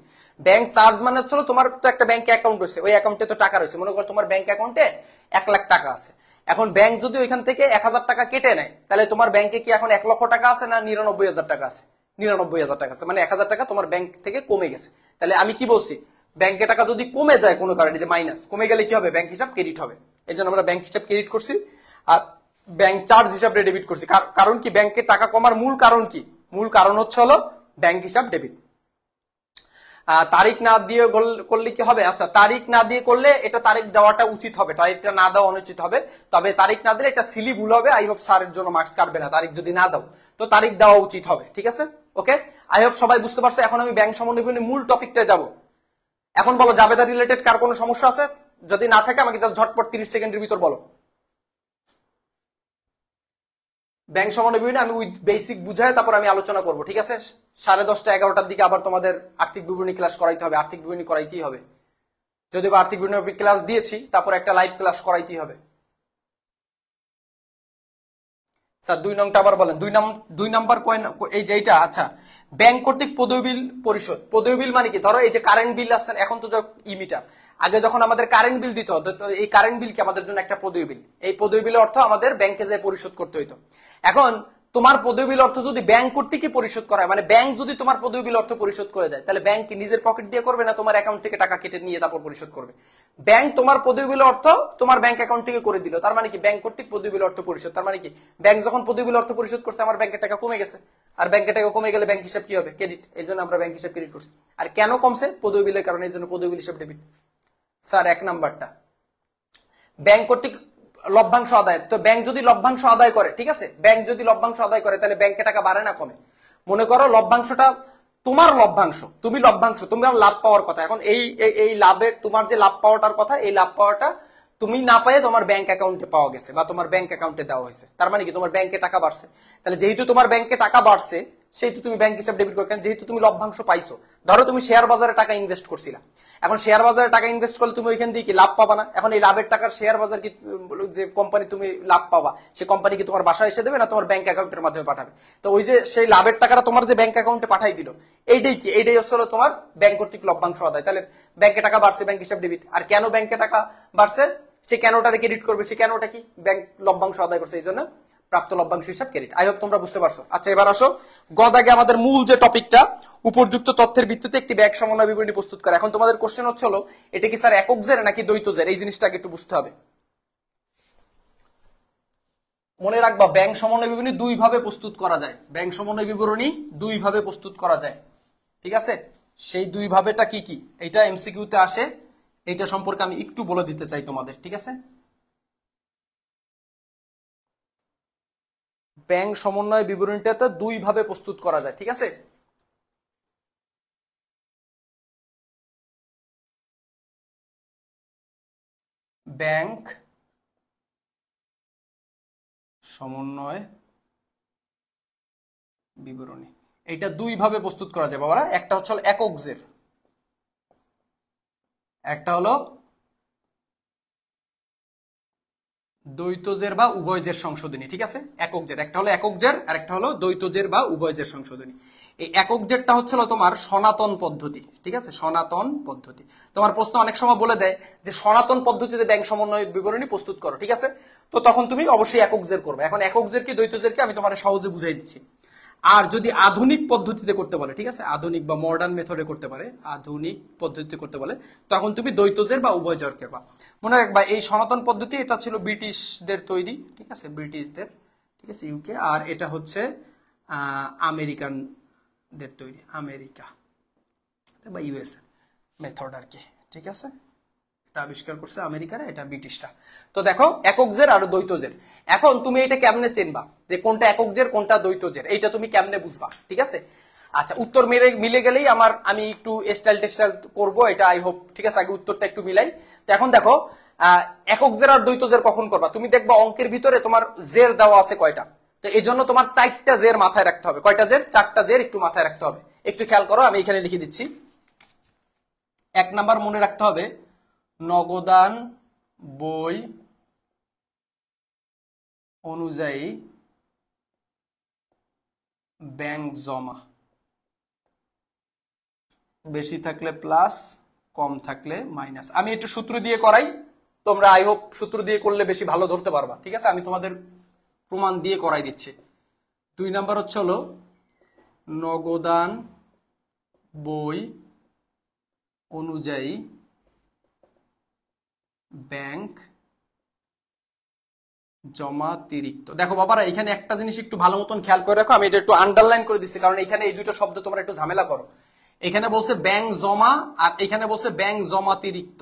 ব্যাংক চার্জ মানে হচ্ছে তোমার তো একটা ব্যাংক অ্যাকাউন্ট রয়েছে, ওই অ্যাকাউন্টে তো টাকা রয়েছে। মনে করো তোমার ব্যাংক অ্যাকাউন্টে 1 লাখ টাকা আছে। এখন ব্যাংক যদি ওইখান থেকে 1000 টাকা কেটে নেয়, তাহলে তোমার ব্যাংকে কি এখন 1 লক্ষ টাকা আছে না 99,000 টাকা আছে? 99,000 টাকা আছে, মানে 1000 টাকা তোমার ব্যাংক থেকে কমে গেছে। তাহলে আমি কি বলছি, ব্যাংকে টাকা যদি কমে যায় কোনো কারণে, যে মাইনাস কমে গেলে কি হবে? ব্যাংক হিসাব ক্রেডিট হবে। এই জন্য আমরা ব্যাংক হিসাব ক্রেডিট করছি আর ব্যাংক চার্জ হিসাবে ডেবিট করছি। কারণ কি, ব্যাংকে টাকা কমার মূল কারণ কি? মূল কারণ হচ্ছে হলো ব্যাংক হিসাব ডেবিট। তারিখ না দিয়ে করলে কি হবে? আচ্ছা, তারিখ না দিয়ে করলে এটা তারিখ দেওয়াটা উচিত হবে, তারিখটা না দেওয়া অনুচিত হবে। তবে তারিখ না দিলে এটা সিলি ভুল হবে। আই হোপ স্যারের জন্য মার্কস কাটবে না তারিখ যদি না দাও, তো তারিখ দেওয়া উচিত হবে। ঠিক আছে, ওকে। আই হোপ সবাই বুঝতে পারছো। এখন আমি ব্যাংক সম্বন্ধে মূল টপিকটা যাব। এখন বলো, জাবেদা রিলেটেড কার কোনো সমস্যা আছে? যদি না থাকে আমাকে জাস্ট ঝটপট 30 সেকেন্ডের ভিতর বলো। ব্যাংক সম্বন্ধে আমি উইথ বেসিক বুঝাই তারপর আমি আলোচনা করব, ঠিক আছে? 10:30 11টার দিকে আবার তোমাদের আর্থিক বিবরণী ক্লাস করাইতে হবে, আর্থিক বিবরণী করাইতেই হবে। যদি বা আর্থিক বিবরণী ক্লাস দিয়েছি তারপর একটা লাইভ ক্লাস করাইতেই হবে। স্যার 2 নংটা আবার বলেন। 2 নাম্বার এই যেটা, আচ্ছা, ব্যাংক কর্তৃক পদবি বিল পরিশোধ। পদবি বিল মানে কি? ধরো এই যে কারেন্ট বিল আছে, এখন তো মিটার, আগে যখন আমাদের কারেন্ট বিল দিতে হতো, এই কারেন্ট বিল কি আমাদের জন্য একটা পদবি বিল। এই পদবি বিলের অর্থ আমাদের ব্যাংকে যেয়ে পরিশোধ করতে হইতো। এখন তোমার পদবি বিল অর্থ যদি ব্যাংক কর্তৃক পরিশোধ করা হয়, মানে ব্যাংক যদি তোমার পদবি বিল অর্থ পরিশোধ করে দেয়, তাহলে ব্যাংক কি নিজের পকেট দিয়ে করবে না তোমার অ্যাকাউন্ট থেকে টাকা কেটে নিয়ে তারপর পরিশোধ করবে? ব্যাংক তোমার পদবি বিল অর্থ তোমার ব্যাংক অ্যাকাউন্ট থেকে করে দিল, তার মানে কি ব্যাংক কর্তৃক পদবি বিল অর্থ পরিশোধ। তার মানে কি ব্যাংক যখন পদবি বিল অর্থ পরিশোধ করছে আমার ব্যাংকের টাকা কমে গেছে, আর ব্যাংকের টাকা কমে গেলে ব্যাংক হিসাব কি হবে? ক্রেডিট। এই জন্য আমরা ব্যাংক হিসাব ক্রেডিট করছি। আর কেন কমছে? পদবি বিলের কারণে, এই জন্য পদবি বিল হিসাব ডেবিট। স্যার 1 নাম্বারটা ব্যাংক কর্তৃক লভ্যাংশ আদায়। তো ব্যাংক যদি লভ্যাংশ আদায় করে, ঠিক আছে, ব্যাংক যদি লভ্যাংশ আদায় করে তাহলে ব্যাংকে টাকা বাড়ে না কমে? মনে করো লভ্যাংশটা তোমার লভ্যাংশ, তুমি লভ্যাংশ, তোমার লাভ পাওয়ার কথা। এখন এই লাভের তোমার যে লাভ পাওয়াটার কথা, এই লাভ পাওয়াটা তুমি না পাইয়ে তোমার ব্যাংক অ্যাকাউন্টে পাওয়া গেছে বা তোমার ব্যাংক অ্যাকাউন্টে দেওয়া হয়েছে। তার মানে কি তোমার ব্যাংকে টাকা বাড়ছে। তাহলে যেহেতু তোমার ব্যাংকে টাকা বাড়ছে সেহেতু তুমি ব্যাংক হিসাব ডেবিট করো। যেহেতু তুমি লভ্যাংশ পাইছো, ধরো তুমি শেয়ার বাজারে টাকা ইনভেস্ট করছিলা, এখন শেয়ার বাজারে টাকা ইনভেস্ট করলে তুমি ওইখান দিয়ে কি লাভ পাবা না? এখন এই লাভের টাকার শেয়ার বাজার কি, যে কোম্পানি তুমি লাভ পাবা সে কোম্পানি কি তোমার বাসায় এসে দেবে না তোমার ব্যাংক অ্যাকাউন্টের মাধ্যমে পাঠাবে? তো ওই যে সেই লাভের টাকাটা তোমার যে ব্যাংক অ্যাকাউন্টে পাঠাই দিল, এইটাই কি? এইটাই হচ্ছে তোমার ব্যাংক কর্তৃক লভ্যাংশ আদায়। তাহলে ব্যাংকে টাকা বাড়ছে, ব্যাংক হিসাব ডেবিট। আর কেন ব্যাংকে টাকা বাড়ছে? সে কেনটারে ক্রেডিট করবে। সে কেনটা কি? ব্যাংক লভ্যাংশ আদায় করছে, এই জন্য প্রাপ্ত লভ্যাংশ হিসাব ক্রেডিট। আই হোপ তোমরা বুঝতে পারছো। আচ্ছা, এবার আসো গদাগে আমাদের মূল যে টপিকটা, উপযুক্ত তথ্যের ভিত্তিতে একটি ব্যাংক সমন্বয় বিবরণী প্রস্তুত করে। এখন তোমাদের কোশ্চেন হচ্ছে হলো, এটা কি স্যার একক জের নাকি দ্বৈত জের? এই জিনিসটাকে একটু বুঝতে হবে। মনে রাখবা ব্যাংক সমন্বয় বিবরণী দুই ভাবে প্রস্তুত করা যায়, ব্যাংক সমন্বয় বিবরণী দুই ভাবে প্রস্তুত করা যায়, ঠিক আছে? সেই দুই ভাবেটা কি কি, এটা এমসিকিউতে আসে, এটা সম্পর্কে আমি একটু বলে দিতে চাই তোমাদের, ঠিক আছে? ব্যাংক সমন্বয় বিবরণীটাতে দুই ভাবে প্রস্তুত করা যায়, ঠিক আছে? ব্যাংক সমন্বয় বিবরণী এটা দুই ভাবে প্রস্তুত করা যায় বাবারা। একটা হচ্ছে একক জের, একটা হলো দ্বৈত জের বা উভয় জের সংশোধনী, ঠিক আছে? একক জের, একটা হলো একক জের আর একটা হলো দ্বৈত জের বা উভয় জের সংশোধনী। এই একক জেরটা হচ্ছিল তোমার সনাতন পদ্ধতি, ঠিক আছে? সনাতন পদ্ধতি। তোমার প্রশ্ন অনেক সময় বলে দেয় যে সনাতন পদ্ধতিতে ব্যাংক সমন্বয় বিবরণী প্রস্তুত করো, ঠিক আছে? তো তখন তুমি অবশ্যই একক জের করবে। এখন একক জের কি দ্বৈত জের কি আমি তোমার সহজে বুঝাই দিচ্ছি। আর যদি আধুনিক পদ্ধতিতে করতে বলে, ঠিক আছে, আধুনিক বা মডার্ন মেথডে করতে পারে, আধুনিক পদ্ধতিতে করতে বলে, তখন তুমি দ্বৈত জের বা উভয় জের করবা। মনে রাখবা এই সনাতন পদ্ধতি এটা ছিল ব্রিটিশদের তৈরি, ঠিক আছে, ব্রিটিশদের, ঠিক আছে, ইউকে। আর এটা হচ্ছে আমেরিকানদের তৈরি, আমেরিকা বা ইউএসএ মেথড আর কি, ঠিক আছে? এটা আবিষ্কার করছে আমেরিকারা, এটা ব্রিটিশরা। তো দেখো একক জের আর দ্বৈত জের, এখন তুমি এটা কেমনে চিনবা যে কোনটা একক জের কোনটা দ্বৈত জের, এইটা তুমি কেমনে বুঝবা, ঠিক আছে? আচ্ছা, উত্তর মিলে গেলেই আমি একটু স্টাইল টেস্টাইল করবো, এটা আই হোপ, ঠিক আছে? আগে উত্তরটা একটু মিলাই। তো এখন দেখো একক জের আর দ্বৈত জের কখন করবা, তুমি দেখবা অঙ্কের ভিতরে তোমার জের দেওয়া আছে কয়টা। তো এই জন্য তোমার 4টা জের মাথায় রাখতে হবে। কয়টা জের? 4টা জের একটু মাথায় রাখতে হবে। একটু খেয়াল করো, আমি এখানে লিখে দিচ্ছি। 1 নাম্বার মনে রাখতে হবে নগদান বই অনুযায়ী ব্যাংক জমা, বেশি থাকলে প্লাস, কম থাকলে মাইনাস। আমি একটু সূত্র দিয়ে করাই, তোমরা আই হোপ সূত্র দিয়ে করলে বেশি ভালো ধরতে পারবা, ঠিক আছে? আমি তোমাদের প্রমাণ দিয়ে করাই দিচ্ছি। 2 নাম্বার হচ্ছে হলো নগদান বই অনুযায়ী ব্যাংক জমাতিরিক্ত। দেখো বাবারা, এখানে একটা জিনিস একটু ভালো মতন খেয়াল করে রাখো, আমি এটা একটু আন্ডারলাইন করে দিচ্ছি, কারণ এখানে এই দুটো শব্দ তোমরা একটু ঝামেলা করো। এখানে বলছে ব্যাংক জমা আর এখানে বলছে ব্যাংক জমাতিরিক্ত।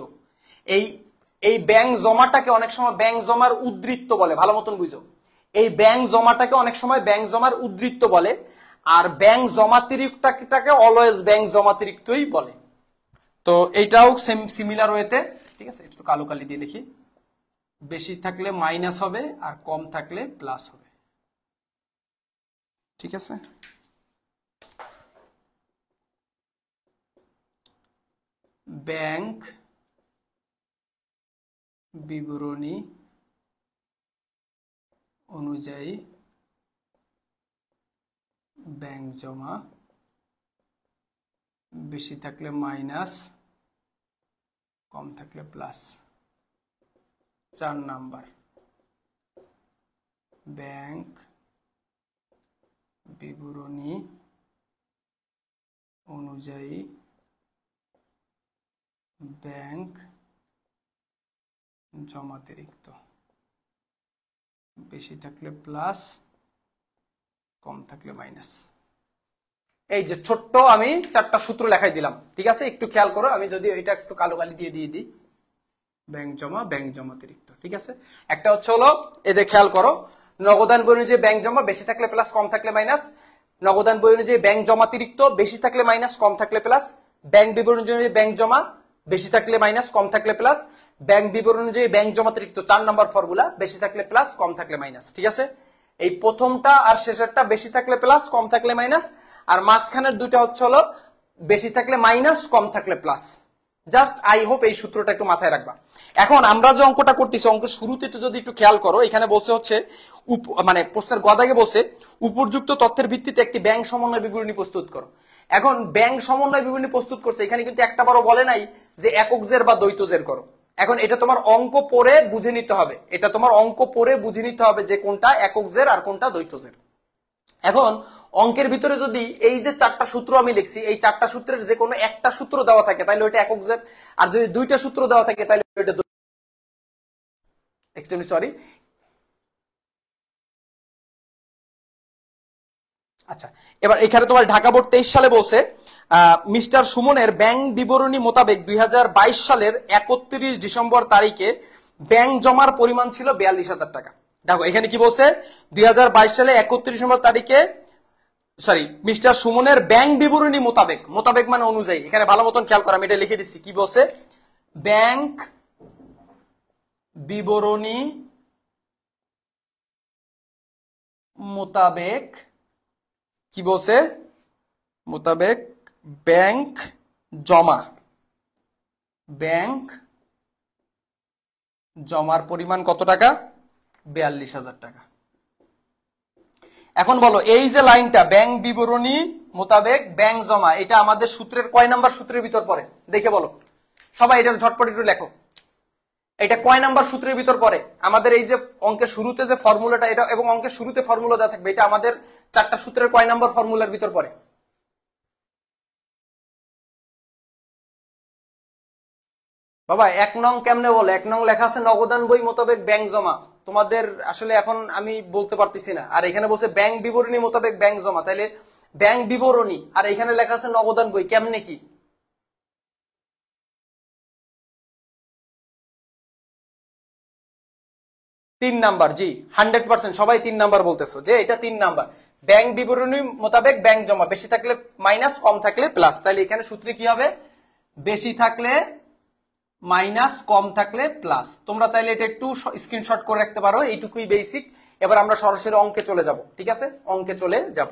এই ব্যাংক জমাটাকে অনেক সময় ব্যাংক জমার উদ্ধৃত্ত বলে, ভালো মতন বুঝো। এই ব্যাংক জমাটাকে অনেক সময় ব্যাংক জমার উদ্ধৃত্ত বলে, আর ব্যাংক জমাতিরিক্তটাকে অলওয়েজ ব্যাংক জমাতিরিক্তই বলে। তো এইটাও সেম সিমিলার ওয়েতে, ঠিক আছে? একটু কালো কালি দিয়ে লিখি। বেশি থাকলে মাইনাস হবে আর কম থাকলে প্লাস হবে, ঠিক আছে? ব্যাংক বিবরণী অনুযায়ী ব্যাংক জমা, বেশি থাকলে মাইনাস, কম থাকলে প্লাস। 4 নাম্বার ব্যাংক বিবরণী অনুযায়ী ব্যাংক জমাতিরিক্ত, বেশি থাকলে প্লাস, কম থাকলে মাইনাস। এই যে ছোট্ট আমি 4টা সূত্র লেখাই দিলাম, ঠিক আছে? একটু খেয়াল করো, আমি যদি এটা একটু কালো কালি দিয়ে দিই, ব্যাংক জমা, ব্যাংক জমাতিরিক্ত, ঠিক আছে? একটা হচ্ছে হলো এদের খেয়াল করো, নগদান বই অনুযায়ী ব্যাংক জমা, বেশি থাকলে প্লাস, কম থাকলে মাইনাস। নগদান বই অনুযায়ী ব্যাংক জমাতিরিক্ত, বেশি থাকলে মাইনাস, কম থাকলে প্লাস। ব্যাংক বিবরণ অনুযায়ী ব্যাংক জমা, বেশি থাকলে মাইনাস, কম থাকলে প্লাস। ব্যাংক বিবরণ অনুযায়ী ব্যাংক জমাতিরিক্ত 4 নাম্বার ফর্মুলা, বেশি থাকলে প্লাস, কম থাকলে মাইনাস, ঠিক আছে? এই প্রথমটা আর শেষেরটা বেশি থাকলে প্লাস, কম থাকলে মাইনাস, আর মাঝখানের দুইটা হচ্ছে হলো বেশি থাকলে মাইনাস, কম থাকলে প্লাস। জাস্ট আই হোপ এই সূত্রটা একটু মাথায় রাখবা। এখন আমরা যে অঙ্কটা করতেছি, অঙ্কের শুরুতে যদি একটু খেয়াল করো, এখানে বসে হচ্ছে মানে প্রশ্নের গদাগে বসে উপযুক্ত তথ্যের ভিত্তিতে একটি ব্যাংক সমন্বয় বিবরণী প্রস্তুত করো। এখন ব্যাংক সমন্বয় বিবরণী প্রস্তুত করছে, এখানে কিন্তু একটা বারও বলে নাই যে একক জের বা দ্বৈত জের করো। এখন এটা তোমার অঙ্ক পড়ে বুঝে নিতে হবে, এটা তোমার অঙ্ক পড়ে বুঝে নিতে হবে যে কোনটা একক জের আর কোনটা দ্বৈত জের। এখন অঙ্কের ভিতরে যদি এই যে 4টা সূত্র আমি লিখছি, এই 4টা সূত্রের যে কোনো একটা সূত্র দেওয়া থাকে তাহলে ওইটা একক জের, আর যদি 2টা সূত্র দেওয়া থাকে তাহলে ওইটা, এক্সট্রিমলি সরি, আচ্ছা, এবার এখানে তোমার ঢাকা বোর্ড 23 সালে বলছে মিস্টার সুমনের ব্যাংক বিবরণী মোতাবেক 2022 সালের 31 ডিসেম্বর তারিখে ব্যাংক জমার পরিমাণ ছিল 42,000 টাকা। দেখো এখানে কি বলছে, 2022 সালে 31 ডিসেম্বর তারিখে মিস্টার সুমনের ব্যাংক বিবরণী মোতাবেক, মোতাবেক মানে অনুযায়ী, এখানে ভালো মতন খেয়াল করা, আমি এটা লিখে দিচ্ছি। কি বলছে, ব্যাংক বিবরণী মোতাবেক, কি বলছে, মোতাবেক ব্যাংক জমা, ব্যাংক জমার পরিমাণ কত টাকা, 42,000 টাকা। এখন বলো এই যে লাইনটা ব্যাংক বিবরণী মোতাবেক ব্যাংক জমা, এটা আমাদের সূত্রের কয় নাম্বার সূত্রের ভিতর পড়ে দেখে বলো সবাই, এটা ঝটপট একটু লেখো, এটা কয় নাম্বার সূত্রের ভিতর পড়ে? আমাদের এই যে অঙ্কের শুরুতে যে ফর্মুলাটা, এটা এবং অঙ্কের শুরুতে ফর্মুলা দেওয়া থাকবে, এটা আমাদের 4টা সূত্রের কয় নাম্বার ফর্মুলার ভিতর পড়ে? বাবা 1 নং কেমনে বলে, 1 নং লেখা আছে নগদান বই মোতাবেক ব্যাংক জমা, তোমাদের আসলে এখন আমি বলতে পারতেছি না। আর এখানে বলছে ব্যাংক বিবরণী মোতাবেক ব্যাংক জমা, তাইলে ব্যাংক বিবরণী আর এখানে লেখা আছে নগদান বই, কেমনে কি? তিন নাম্বার, জি 100% সবাই 3 নাম্বার বলতেছো যে এটা 3 নাম্বার। ব্যাংক বিবরণী মোতাবেক ব্যাংক জমা, বেশি থাকলে মাইনাস, কম থাকলে প্লাস। তাহলে এখানে সূত্রে কি হবে, বেশি থাকলে মাইনাস, কম থাকলে প্লাস। তোমরা চাইলে এটা একটু স্ক্রিনশট করে রাখতে পারো, এইটুকুই বেসিক। এবার আমরা সরাসরি অঙ্কে চলে যাব, ঠিক আছে, অঙ্কে চলে যাব।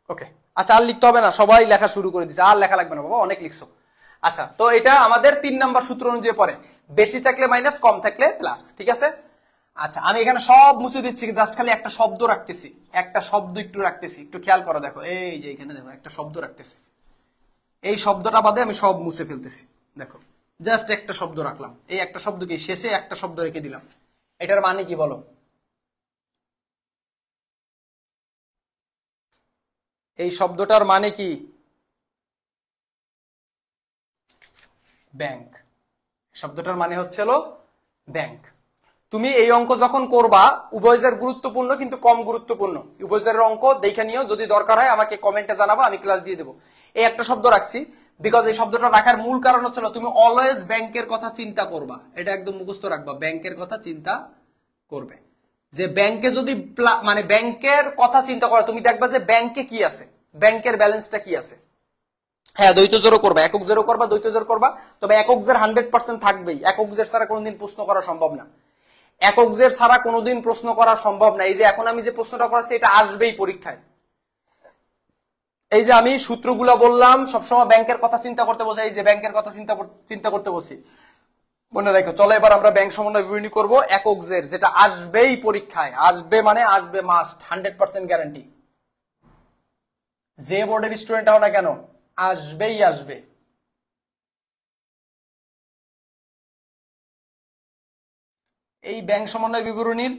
ওকে, আচ্ছা আর লিখতে হবে না, সবাই লেখা শুরু করে দিচ্ছে, আর লেখা লাগবে না বাবা, অনেক লিখছো। আচ্ছা, তো এটা আমাদের 3 নাম্বার সূত্র অনুযায়ী পড়ে, বেশি থাকলে মাইনাস, কম থাকলে প্লাস, ঠিক আছে। আচ্ছা, আমি এখানে সব মুছে দিচ্ছি, জাস্ট খালি একটা শব্দ রাখতেছি, একটা শব্দ একটু রাখতেছি, একটু খেয়াল করো। দেখো এই যে এখানে দেখো একটা শব্দ রাখতেছি, এই শব্দটা বাদে আমি সব মুছে ফেলতেছি। দেখো জাস্ট একটা শব্দ রাখলাম, এই একটা শব্দকে শেষে একটা শব্দ রেখে দিলাম, এটার মানে কি বলো? এই শব্দটার মানে কি? ব্যাংক। শব্দটার মানে হচ্ছে ব্যাংক। তুমি এই অঙ্ক যখন করবা, উভয়ের গুরুত্বপূর্ণ কিন্তু কম গুরুত্বপূর্ণ, উভয়ের অঙ্ক দেখে নিও, যদি দরকার হয় আমাকে কমেন্টে জানাবা, আমি ক্লাস দিয়ে দেবো। এই একটা শব্দ রাখছি বিকজ এই শব্দটা রাখার মূল কারণ হচ্ছে তুমি অলওয়েজ ব্যাংকের কথা চিন্তা করবা, এটা একদম মুখস্থ রাখবা, ব্যাংকের কথা চিন্তা করবে। যে ব্যাংকে যদি মানে ব্যাংকের কথা চিন্তা করা, তুমি দেখবা যে ব্যাংকে কি আছে, ব্যাংকের ব্যালেন্সটা কি আছে। হ্যাঁ, দ্বৈত জোরও করবা, একক জোরও করবা, দ্বৈত জোর করবা, তবে একক জের 100% থাকবেই, একক জের ছাড়া কোনোদিন প্রশ্ন করা সম্ভব না, একক জের ছাড়া কোনোদিন প্রশ্ন করা সম্ভব না। এই যে এখন আমি যে প্রশ্নটা করাচ্ছি এটা আসবেই পরীক্ষায়। এই যে আমি সূত্রগুলো বললাম, সবসময় ব্যাংকের কথা চিন্তা করতে বসে, এই যে ব্যাংকের কথা চিন্তা করতে বসি, মনে রাখো। চলো এবার আমরা ব্যাংক সমন্বয় বিবরণী করবো একক জের, যেটা আসবেই পরীক্ষায়, আসবে মানে আসবে, মাস্ট, 100% গ্যারান্টি। যে বোর্ডের স্টুডেন্ট হও না কেন, আসবেই আসবে। এই ব্যাংক সমন্বয় বিবরণীর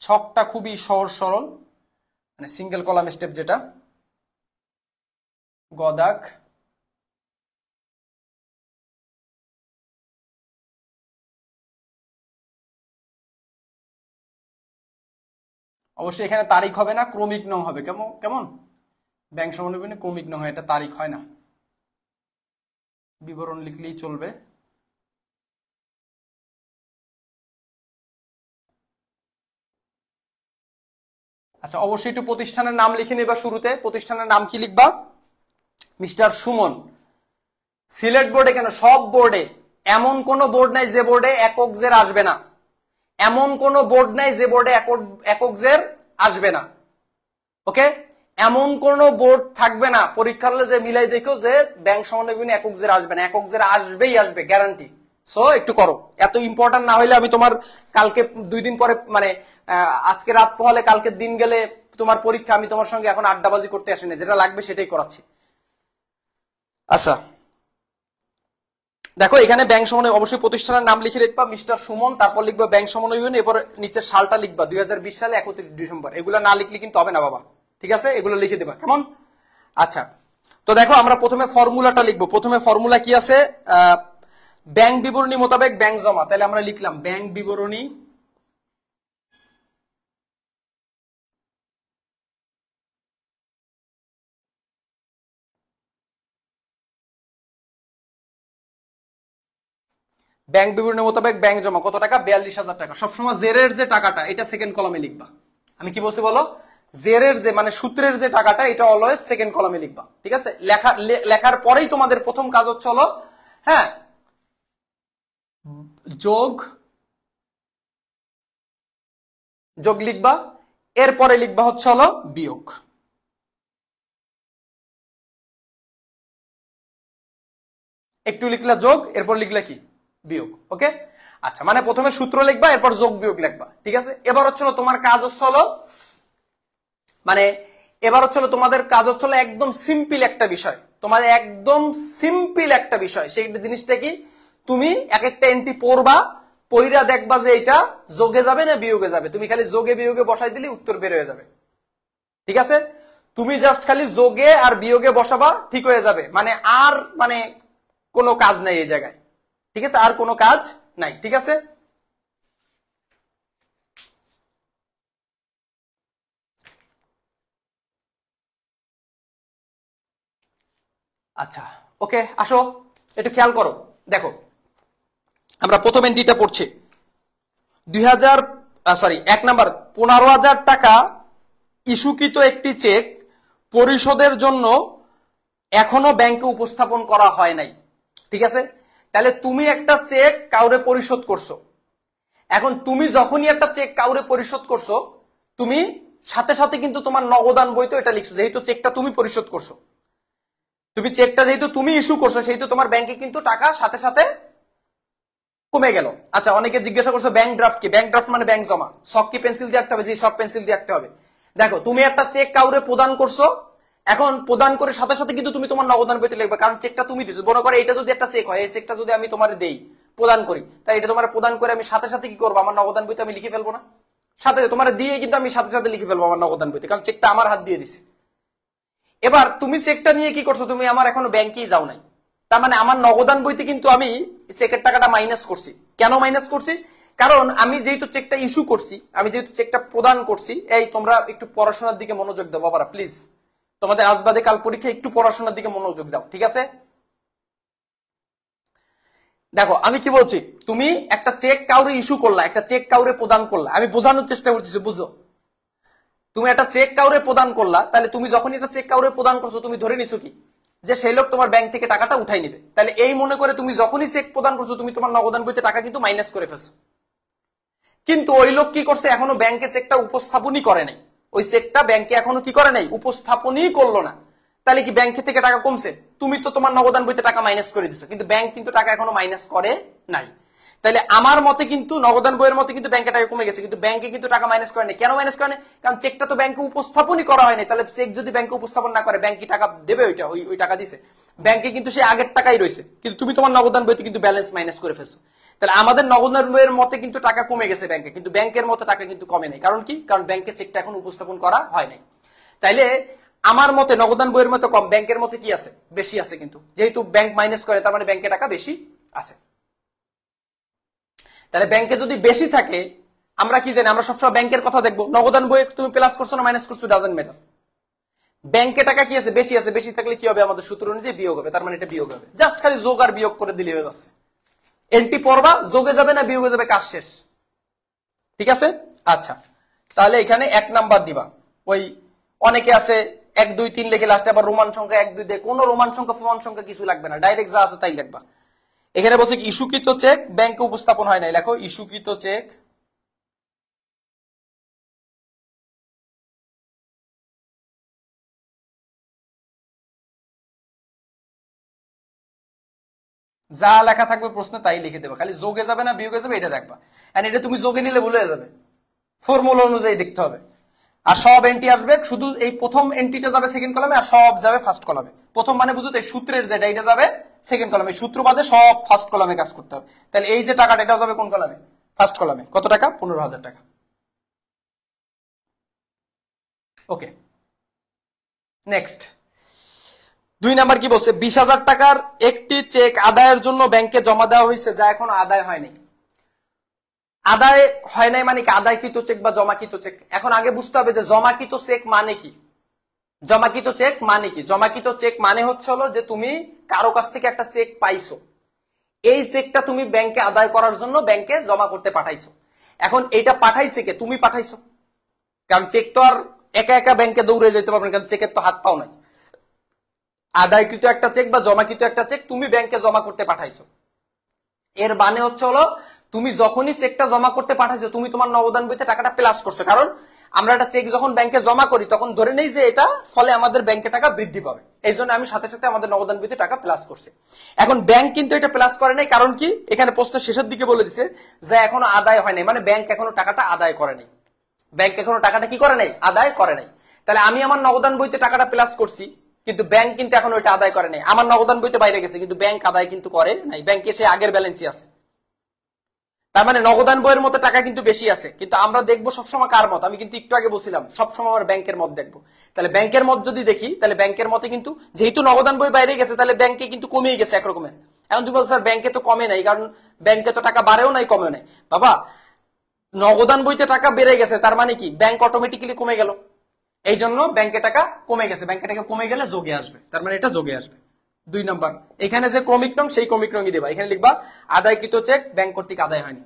ছকটা খুবই সহজ সরল, মানে সিঙ্গেল কলাম স্টেপ, যেটা গদাক, অবশ্যই এখানে তারিখ হবে না, ক্রমিক নং হবে। কেমন কেমন ব্যাংক সমন্বয় বিবরণী ক্রমিক নং হয়, এটা তারিখ হয় না, বিবরণ লিখলেই চলবে। আচ্ছা, অবশ্যই একটু প্রতিষ্ঠানের নাম লিখে নেবা শুরুতে। প্রতিষ্ঠানের নাম কি লিখবা? মিস্টার সুমন। সিলেট বোর্ডে কেন, সব বোর্ডে, এমন কোন বোর্ড নাই যে বোর্ডে একক জের আসবে না, এমন কোন বোর্ড নাই যে বোর্ডে একক জের আসবে না। ওকে, এমন কোন বোর্ড থাকবে না পরীক্ষার হলে যে মিলাই দেখো যে ব্যাংক সমন্বয় বিবরণী একক জের আসবে না, একক জের আসবেই আসবে, গ্যারান্টি। সো একটু করো, এত ইম্পর্টেন্ট না হইলে আমি তোমার কালকে 2 দিন পরে, মানে আজকে রাত পোহালে কালকের দিন গেলে তোমার পরীক্ষা, আমি তোমার সঙ্গে এখন আড্ডাবাজি করতে আসি না, যেটা লাগবে সেটাই করাচ্ছি। আচ্ছা দেখো, এখানে ব্যাংক সমন্বয় অবশ্যই প্রতিষ্ঠানের নাম লিখে লিখবা মিস্টার সুমন, তারপর লিখবা ব্যাংক সমন্বয় বিবরণী, এরপর নিচে সালটা লিখবা 2020 সালে 31 ডিসেম্বর। এগুলা না লিখলে কিন্তু হবে না বাবা, ঠিক আছে, এগুলো লিখে দেবা কেমন। আচ্ছা, তো দেখো আমরা প্রথমে ফর্মুলাটা লিখবো। প্রথমে ফর্মুলা কি আছে, ব্যাংক বিবরণী মোতাবেক ব্যাংক জমা। তাহলে আমরা লিখলাম ব্যাংক বিবরণী ব্যাংক বিবরণী মোতাবেক ব্যাংক জমা কত টাকা, 42,000 টাকা। সবসময় জেরের যে টাকাটা এটা সেকেন্ড কলামে লিখবা। আমি কি বলছি বলো, জেরের যে মানে সূত্রের যে টাকাটা এটা অলওয়েজ সেকেন্ড কলামে লিখবা। ঠিক আছে, লেখার পরেই তোমাদের প্রথম কাজ হচ্ছে হলো হ্যাঁ যোগ যোগ লিখবা, এরপরে লিখবা হচ্ছে হলো বিয়োগ। একটু লিখলা যোগ, এরপর লিখলা কি বিয়োগ। ওকে, আচ্ছা, মানে প্রথমে সূত্র লিখবা, এরপর যোগ বিয়োগ লিখবা। ঠিক আছে, এবার হচ্ছে তোমার কাজ হচ্ছে হলো মানে এবার হচ্ছে তোমাদের কাজ হচ্ছে একদম সিম্পল একটা বিষয়, তোমাদের একদম সিম্পল একটা বিষয়। সেই জিনিসটা কি, তুমি এক একটা এন্ট্রি পড়বা, পইরা দেখবা যে এটা যোগে যাবে না বিয়োগে যাবে। তুমি খালি যোগে বিয়োগে বসাই দিলে উত্তর বের হয়ে যাবে। ঠিক আছে, তুমি জাস্ট খালি যোগে আর বিয়োগে বসাবা, ঠিক হয়ে যাবে। মানে আর মানে কোনো কাজ নাই এই জায়গায়। ঠিক আছে, আর কোনো কাজ নাই। ঠিক আছে, আচ্ছা ওকে, আসো একটু খেয়াল করো। দেখো আমরা প্রথম এন্ট্রিটা পড়ছি 1 নাম্বার 15,000 টাকা ইস্যুকৃত একটি চেক পরিশোধের জন্য এখনো ব্যাংকে উপস্থাপন করা হয় নাই। ঠিক আছে, তাহলে তুমি একটা চেক কাউরে পরিশোধ করছো। এখন তুমি যখনই একটা চেক কাউরে পরিশোধ করছো, তুমি সাথে সাথে কিন্তু তোমার নগদান বইতে এটা লিখছো, যেহেতু চেকটা তুমি পরিশোধ করছো। তুমি চেকটা যেহেতু তুমি ইস্যু করছো, সেহেতু তোমার ব্যাংকে কিন্তু টাকা সাথে সাথে কমে গেল। আচ্ছা, অনেকে জিজ্ঞাসা করছো ব্যাংক ড্রাফট কি। ব্যাংক ড্রাফট মানে ব্যাংক জমা। সক কি পেন্সিল দিয়ে আঁকতে হবে? জি, সক পেন্সিল দিয়ে আঁকতে হবে। দেখো তুমি একটা চেক কাউরে প্রদান করছো, এখন প্রদান করে সাথে সাথে কিন্তু তুমি তোমার নগদান বইতে লিখবে, কারণ চেকটা তুমি দিছো। মনে করো এটা যদি একটা চেক হয়, এই চেকটা যদি আমি তোমার দেই, প্রদান করি, তাই এটা তোমার প্রদান করে আমি সাথে সাথে কি করবো, আমার নগদান বইতে আমি লিখে ফেলবো না? সাথে তোমার দিয়ে কিন্তু আমি সাথে সাথে লিখে ফেলবো আমার নগদান বইতে, কারণ চেকটা আমার হাত দিয়ে দিছি। এবার তুমি চেকটা নিয়ে কি করছো, তুমি আমার এখনো ব্যাংকেই যাও নাই, তার মানে আমার নগদান বইতে কিন্তু আমি চেকের টাকাটা মাইনাস করছি। কেন মাইনাস করছি? কারণ আমি যেহেতু চেকটা ইস্যু করছি, আমি যেহেতু চেকটা প্রদান করছি। এই তোমরা একটু পড়াশোনার দিকে মনোযোগ দাও বাবারা, প্লিজ। তোমাদের আজ বাদে কাল পরীক্ষা, একটু পড়াশোনার দিকে মনোযোগ দাও। ঠিক আছে, দেখো আমি কি বলছি, তুমি একটা চেক কাউরে ইস্যু করলা, একটা চেক কাউরে প্রদান করলা। আমি বোঝানোর চেষ্টা করতেছি, বুঝো। তুমি একটা চেক কাউরে প্রদান করলা, তাহলে তুমি যখন একটা চেক কাউরে প্রদান করছো, তুমি ধরে নিছো কি যে সেই লোক তোমার ব্যাংক থেকে টাকাটা উঠাই নিবে। তাহলে এই মনে করে তুমি যখনই চেক প্রদান করছো, তুমি তোমার নগদান বইতে টাকা কিন্তু মাইনাস করে ফেলছো। কিন্তু ওই লোক কি করছে, এখনো ব্যাংকে চেকটা উপস্থাপনই করে নাই। ওই চেকটা ব্যাংকে এখনো কি করে নাই, উপস্থাপনই করলো না। তাহলে কি ব্যাংক থেকে টাকা কমছে? তুমি তো তোমার নগদান বইতে টাকা মাইনাস করে দিছো, কিন্তু ব্যাংক কিন্তু টাকা এখনো মাইনাস করে নাই। তাহলে আমার মতে কিন্তু নগদান বইয়ের মতে কিন্তু ব্যাংকে টাকা কমে গেছে, কিন্তু ব্যাংকে কিন্তু টাকা মাইনাস করে নাই। কেন মাইনাস করে নাই? কারণ চেকটা তো ব্যাংকে উপস্থাপনই করা হয়নি। তাহলে চেক যদি ব্যাংকে উপস্থাপন না করে, ব্যাংক কি টাকা দেবে? ওইটা ওই টাকা দিছে ব্যাংকে, কিন্তু সে আগের টাকাই রয়েছে, কিন্তু তুমি তোমার নগদান বইতে কিন্তু ব্যালেন্স মাইনাস করে ফেলছো। তাহলে আমাদের নগদান বইয়ের মতে কিন্তু টাকা কমে গেছে ব্যাংকে, কিন্তু ব্যাংকের মতে টাকা কিন্তু কমে নাই। কারণ কি? কারণ ব্যাংকে চেকটা এখন উপস্থাপন করা হয় নাই। তাইলে আমার মতে নগদান বইয়ের মতো কম, ব্যাংকের মতে কি আছে, বেশি আছে। কিন্তু যেহেতু ব্যাংক মাইনাস করে, তার মানে ব্যাংকে টাকা বেশি আছে। তাহলে ব্যাংকে যদি বেশি থাকে, আমরা কি জানি, আমরা সবসময় ব্যাংকের কথা দেখবো। নগদান বইয়ে তুমি প্লাস করছো না মাইনাস করছো, ডাজন্ট ম্যাটার। ব্যাংকে টাকা কি আছে, বেশি আছে। বেশি থাকলে কি হবে, আমাদের সূত্র অনুযায়ী বিয়োগ হবে, তার মানে এটা বিয়োগ হবে। জাস্ট খালি যোগ আর বিয়োগ করে দিলে হয়ে যাচ্ছে। এন্ট্রি পড়বা, যোগে যাবে না বিয়োগে যাবে, কাজ শেষ। ঠিক আছে, আচ্ছা তাহলে এখানে 1 নাম্বার দিবা। ওই অনেকে আছে 1 2 3 লিখে লাস্টে আবার রোমান সংখ্যা 1 2 দেয়। কোনো রোমান সংখ্যা ফোমান সংখ্যা কিছু লাগবে না, ডাইরেক্ট যা আছে তাই লিখবা। এখানে বলছে ইস্যুকৃত চেক ব্যাংকে উপস্থাপন হয় নাই, লেখো ইস্যুকৃত চেক যা লেখা থাকবে প্রশ্নে তাই লিখে দেবে, খালি যোগে যাবে না বিয়োগে যাবে এটা দেখবা। এন্ড এটা তুমি যোগে নিলে ভুলে যাবে, ফর্মুলা অনুযায়ী দেখতে হবে। আর সব এন্ট্রি আসবে, শুধু এই প্রথম এন্ট্রিটা যাবে সেকেন্ড কলামে, আর সব যাবে ফার্স্ট কলামে। প্রথম মানে বুঝো এই সূত্রের যেটা, এটা যাবে সেকেন্ড কলামে, সূত্র বাদে সব ফার্স্ট কলামে কাজ করতে হবে। তাহলে এই যে টাকাটা, এটাও যাবে কোন কলামে? ফার্স্ট কলামে। কত টাকা? 15,000 টাকা। ওকে, নেক্সট 2 নাম্বার কি বলছে, 20,000 টাকার একটি চেক আদায়ের জন্য ব্যাংকে জমা দেওয়া হয়েছে যা এখন আদায় হয়নি। আদায় হয় নাই মানে কি, আদায়কৃত চেক বা জমাকৃত চেক। এখন আগে বুঝতে হবে যে জমাকৃত চেক মানে কি। জমাকৃত চেক মানে কি? জমাকৃত চেক মানে হচ্ছে হলো যে তুমি কারো কাছ থেকে একটা চেক পাইছো, এই চেকটা তুমি ব্যাংকে আদায় করার জন্য ব্যাংকে জমা করতে পাঠাইছো। এখন এটা পাঠাইছে কে? তুমি পাঠাইছো। কারণ চেক তো আর একা একা ব্যাংকে দৌড়ে যেতে পারবে না, কারণ চেকের তো হাত পাও নাই। আদায়কৃত একটা চেক বা জমাকৃত একটা চেক তুমি ব্যাংকে জমা করতে পাঠাইছো। এর মানে হচ্ছে হলো তুমি যখনই চেকটা জমা করতে পাঠাইছো তুমি তোমার নগদান বইতে টাকাটা প্লাস করছো। কারণ আমরা একটা চেক যখন ব্যাংকে জমা করি তখন ধরে নেই যে এটা ফলে আমাদের ব্যাংকে টাকা বৃদ্ধি পাবে, এই জন্য আমি সাথে সাথে আমাদের নগদান বইতে টাকা প্লাস করছি। এখন ব্যাংক কিন্তু এটা প্লাস করে নাই, কারণ কি এখানে প্রশ্ন শেষের দিকে বলে দিছে যে এখনো আদায় হয় নাই, মানে ব্যাংক এখনো টাকাটা আদায় করে নাই। ব্যাংক এখনো টাকাটা কি করে নাই? আদায় করে নাই। তাহলে আমি আমার নগদান বইতে টাকাটা প্লাস করছি, কিন্তু ব্যাংক কিন্তু এখন ওইটা আদায় করে নাই। আমার নগদান বইতে বাইরে গেছে কিন্তু ব্যাংক আদায় কিন্তু করে নাই, ব্যাংকে সে আগের ব্যালেন্সই আছে। তার মানে নগদান বইয়ের মতো টাকা কিন্তু বেশি আছে, কিন্তু আমরা দেখবো সবসময় কার মত। আমি কিন্তু একটু আগে বলছিলাম সবসময় আমার ব্যাংকের মত দেখবো। তাহলে ব্যাংকের মত যদি দেখি তাহলে ব্যাংকের মতে কিন্তু যেহেতু নগদান বই বাইরে গেছে তাহলে ব্যাংকে কিন্তু কমেই গেছে একরকমের। এখন তুমি বলছো স্যার ব্যাংকে তো কমে নাই, কারণ ব্যাংকে তো টাকা বাড়েও নাই কমেও নাই। বাবা নগদান বইতে টাকা বেড়ে গেছে তার মানে কি ব্যাংক অটোমেটিক্যালি কমে গেল, এই জন্য ব্যাংকে টাকা কমে গেছে। ব্যাংকে টাকা কমে গেলে যোগে আসবে, তার মানে এটা যোগে আসবে। 2 নাম্বার এখানে যে ক্রমিক নং সেই ক্রমিক নংই দেবা। এখানে লিখবা আদায়কৃত চেক ব্যাংক কর্তৃক আদায় হয়নি।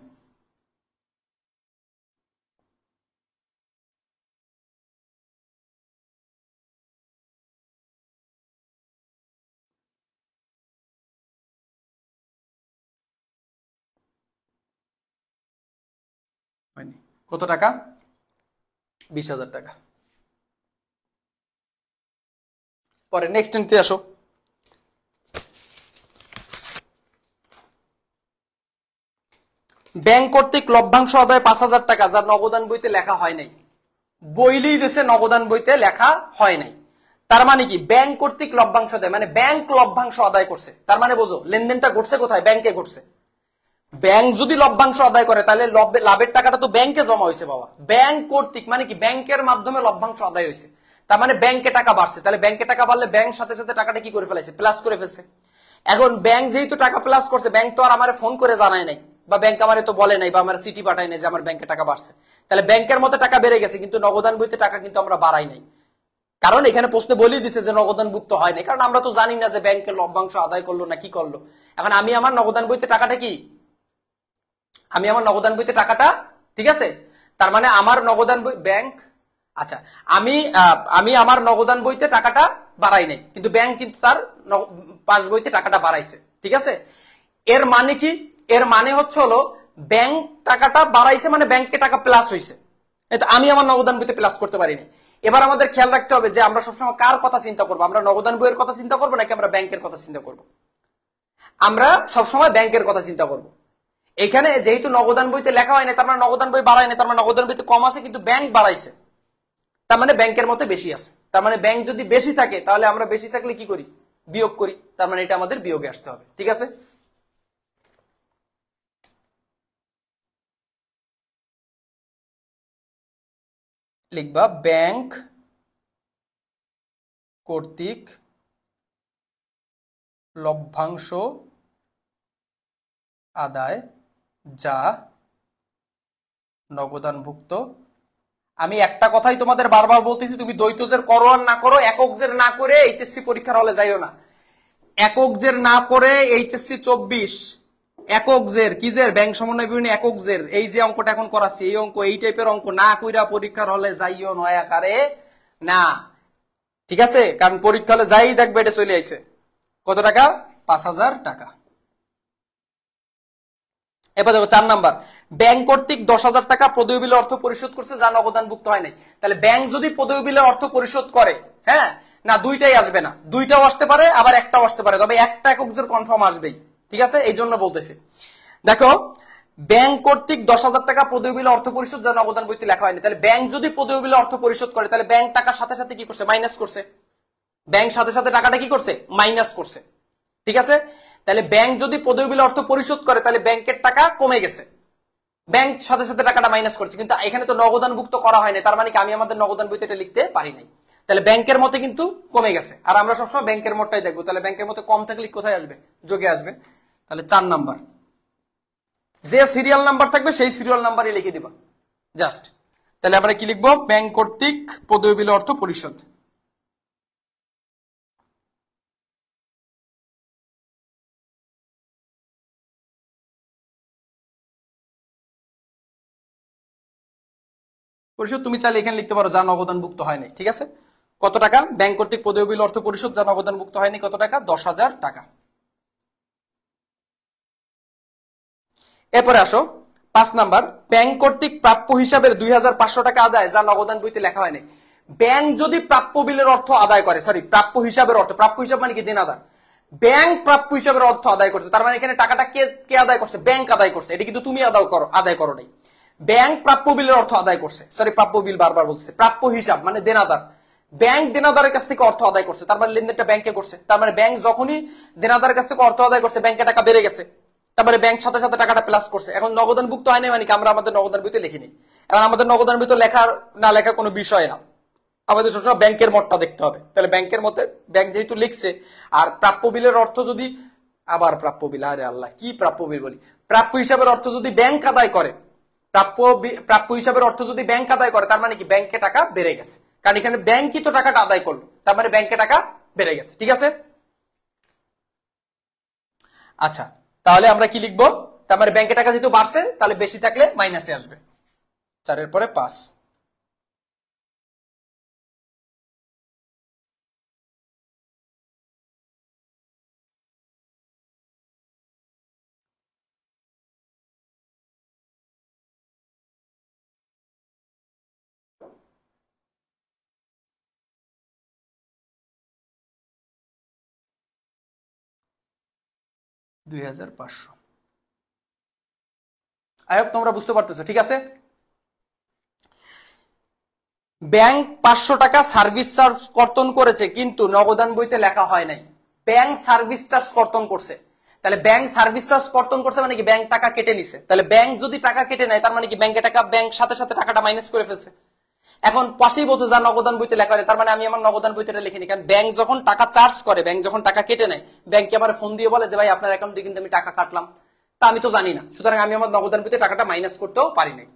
কত টাকা? 20,000 টাকা। পরে নেক্সট নিতে আসো। ব্যাংক কর্তৃক লভ্যাংশ আদায় 5,000 টাকা যা নগদান বইতে লেখা হয় নাই। বইলেই দেশে নগদান বইতে লেখা হয় নাই, তার মানে কি ব্যাংক কর্তৃক লভ্যাংশ দেয় মানে ব্যাংক লভ্যাংশ আদায় করছে। তার মানে বোঝো লেনদেনটা ঘটছে কোথায়? ব্যাংকে ঘটছে। ব্যাংক যদি লভ্যাংশ আদায় করে তাহলে লাভের টাকাটা তো ব্যাংকে জমা হয়েছে বাবা। ব্যাংক কর্তৃক মানে কি ব্যাংকের মাধ্যমে লভ্যাংশ আদায় হয়েছে, তার মানে ব্যাংকে টাকা বাড়ছে। তাহলে ব্যাংকে টাকা বাড়লে ব্যাংক সাথে সাথে টাকাটা কি করে ফেলাইছে? প্লাস করে ফেলছে। এখন ব্যাংক যেহেতু টাকা প্লাস করছে, ব্যাংক তো আর আমার ফোন করে জানায় নাই বা ব্যাংক আমারে তো বলে নাই বা আমার সিটি পাঠায় নাই যে আমার ব্যাংকে টাকা বাড়ছে। তাহলে ব্যাংকের মতো টাকা বেড়ে গেছে, কিন্তু নগদান বইতে টাকা কিন্তু আমরা বাড়াই নাই। কারণ এখানে প্রশ্নে বলেই দিছে যে নগদান ভুক্ত হয় নাই, কারণ আমরা তো জানি না যে ব্যাংকের লভ্যাংশ আদায় করলো না কি করলো। এখন আমি আমার নগদান বইতে টাকাটা কি, আমি আমার নগদান বইতে টাকাটা, ঠিক আছে, তার মানে আমার নগদান বই ব্যাংক, আচ্ছা আমি আমার নগদান বইতে টাকাটা বাড়াই নাই, কিন্তু ব্যাংক কিন্তু তার পাস বইতে টাকাটা বাড়াইছে, ঠিক আছে। এর মানে কি? এর মানে হচ্ছে হলো ব্যাংক টাকাটা বাড়াইছে মানে ব্যাংকে টাকা প্লাস হয়েছে, আমি আমার নগদান বইতে প্লাস করতে পারিনি। এবার আমাদের খেয়াল রাখতে হবে যে আমরা সবসময় কার কথা চিন্তা করবো, আমরা নগদান বইয়ের কথা চিন্তা করবো নাকি আমরা ব্যাংকের কথা চিন্তা করবো? আমরা সবসময় ব্যাংকের কথা চিন্তা করবো। এখানে যেহেতু নগদান বইতে লেখা হয় না তার মানে নগদান বই বাড়ায় না, তার মানে নগদান বইতে কম আছে কিন্তু ব্যাংক বাড়াইছে, তার মানে ব্যাংকের মতে বেশি আছে। তার মানে ব্যাংক যদি বেশি থাকে তাহলে আমরা বেশি থাকলে কি করি? বিয়োগ করি, তার মানে এটা আমাদের বিয়োগে আসতে হবে, ঠিক আছে। লিখবা ব্যাংক কর্তৃক লভ্যাংশ আদায় যা নগদানভুক্ত। আমি একটা কথাই তোমাদের বারবার বলতেছি, তুমি দ্বৈত জের করো আর না করো, একক জের না করে এইচএসসি পরীক্ষার হলে যাইও না। একক জের না করে এইচএসসি 24 একক জের কি জের ব্যাংক সমন্বয় বিবরণী একক জের এই যে অঙ্কটা এখন করাচ্ছি এই অঙ্ক এই টাইপের অঙ্ক না কইরা পরীক্ষার হলে যাইও নয় আকারে না, ঠিক আছে। কারণ পরীক্ষা হলে যাই দেখবে এটা চলে আইছে কত টাকা? 5,000 টাকা। এবার দেখো 4 নাম্বার, ব্যাংক কর্তৃক 10,000 টাকা পদবী বিলে অর্থ পরিশোধ করছে যা নগদানভুক্ত হয় নাই। তাহলে ব্যাংক যদি পদবী বিলে অর্থ পরিশোধ করে, হ্যাঁ না দুইটাই আসবে না, দুইটাও আসতে পারে আবার একটাও আসতে পারে, তবে একটা একক জের কনফার্ম আসবেই, ঠিক আছে। এই জন্য বলতেছি দেখো ব্যাংক কর্তৃক 10,000 টাকা পদবী বিলে অর্থ পরিশোধ যা নগদান বইতে লেখা হয়নি। তাহলে ব্যাংক যদি পদবী বিলে অর্থ পরিশোধ করে তাহলে ব্যাংক টাকার সাথে সাথে কি করছে? মাইনাস করছে। ব্যাংক সাথে সাথে টাকাটা কি করছে? মাইনাস করছে, ঠিক আছে। তাহলে ব্যাংক যদি পদবী বিলে অর্থ পরিশোধ করে তাহলে ব্যাংকের টাকা কমে গেছে, ব্যাংক সাথে সাথে টাকাটা মাইনাস করছে, কিন্তু এখানে তো নগদানভুক্ত করা হয়নি, তার মানে কি আমি আমাদের নগদান বইতে এটা লিখতে পারি নাই। তাহলে ব্যাংকের মতে কিন্তু কমে গেছে, আর আমরা সবসময় ব্যাংকের মোটটাই দেখবো। তাহলে ব্যাংকের মতে কম থাকলে কোথায় আসবে? যোগে আসবে। তাহলে 4 নাম্বার, যে সিরিয়াল নাম্বার থাকবে সেই সিরিয়াল নাম্বারই লিখে দিবা জাস্ট। তাহলে আমরা কি লিখবো? ব্যাংক কর্তৃক পদবী বিল অর্থ পরিশোধ। পরিশোধ তুমি চাইলে এখানে লিখতে পারো যা নগদানভুক্ত হয়নি, ঠিক আছে? কত টাকা? ব্যাংক কর্তৃক পদবী বিল অর্থ পরিশোধ যা নগদানভুক্ত হয়নি, কত টাকা? 10,000 টাকা। এরপরে আসো 5 নাম্বার, ব্যাংক কর্তৃক প্রাপ্য হিসাবের 2,500 টাকা আদায় যা নগদান বইতে লেখা হয়নি। ব্যাংক যদি প্রাপ্য বিলের অর্থ আদায় করে, সরি প্রাপ্য হিসাবের অর্থ, প্রাপ্য হিসাব মানে কি? দেনাদার। ব্যাংক প্রাপ্য হিসাবের অর্থ আদায় করছে, তার মানে এখানে টাকাটা কে কে আদায় করছে? ব্যাংক আদায় করছে। এটা কিন্তু তুমি আদায় করো নাই। ব্যাংক প্রাপ্য বিলের অর্থ আদায় করছে, সরি প্রাপ্য বিল বারবার বলছে, প্রাপ্য হিসাব মানে দেনাদার। ব্যাংক দেনাদারের কাছ থেকে অর্থ আদায় করছে, তার মানে লেনদেনটা ব্যাংকে করছে। তার মানে ব্যাংক যখনই দেনাদারের কাছ থেকে অর্থ আদায় করছে, ব্যাংকে টাকা বেড়ে গেছে, তারপরে ব্যাংক সাথে সাথে টাকাটা প্লাস করছে। এখন নগদানভুক্ত হয় না মানে কি? আমরা আমাদের নগদান বইতে লিখিনি। এখন আমাদের নগদান বইতে লেখা না লেখা কোনো বিষয় না, আমাদের সবসময় ব্যাংকের মতটা দেখতে হবে। তাহলে ব্যাংকের মতে ব্যাংক যেহেতু লিখছে, আর প্রাপ্য বিলের অর্থ যদি, আবার প্রাপ্য বিল, আরে আল্লাহ কি প্রাপ্য বিল বলি, প্রাপ্য হিসাবের অর্থ যদি ব্যাংক আদায় করে, প্রাপ্য হিসাবের অর্থ যদি ব্যাংক আদায় করে, তার মানে কি? ব্যাংকে টাকা বেড়ে গেছে, কারণ এখানে ব্যাংকই তো টাকাটা আদায় করলো, তার মানে ব্যাংকে টাকা বেড়ে গেছে, ঠিক আছে? আচ্ছা, তাহলে আমরা কি লিখবো? তার মানে ব্যাংকে টাকা যেহেতু বাড়ছে, তাহলে বেশি থাকলে মাইনাসে আসবে। 4-এর পরে 5। $2,500। আই হোপ তোমরা বুঝতে পারতেছো, ঠিক আছে? ব্যাংক 500 টাকা সার্ভিস চার্জ কর্তন করেছে, কিন্তু নগদান বইতে লেখা হয় নাই। ব্যাংক সার্ভিস চার্জ কর্তন করছে, তাহলে ব্যাংক সার্ভিস চার্জ কর্তন করছে মানে কি? ব্যাংক টাকা কেটে নিছে। তাহলে ব্যাংক যদি টাকা কেটে নেয়, তার মানে কি? ব্যাংকে টাকা, ব্যাংক সাথে সাথে টাকাটা মাইনাস করে ফেলছে। এখন পাশেই বলছে যা নগদান বইতে লেখা হয়, তার মানে আমি আমার নগদান বইতে লিখিনি, কারণ ব্যাংক যখন টাকা চার্জ করে, ব্যাংক যখন টাকা কেটে নেয়, ব্যাংকে আমার ফোন দিয়ে বলে যে ভাই আপনার অ্যাকাউন্ট দিয়ে কিন্তু আমি টাকা কাটলাম, তা আমি তো জানি না, সুতরাং আমি আমার নগদান বইতে টাকাটা মাইনাস করতেও পারি নাই।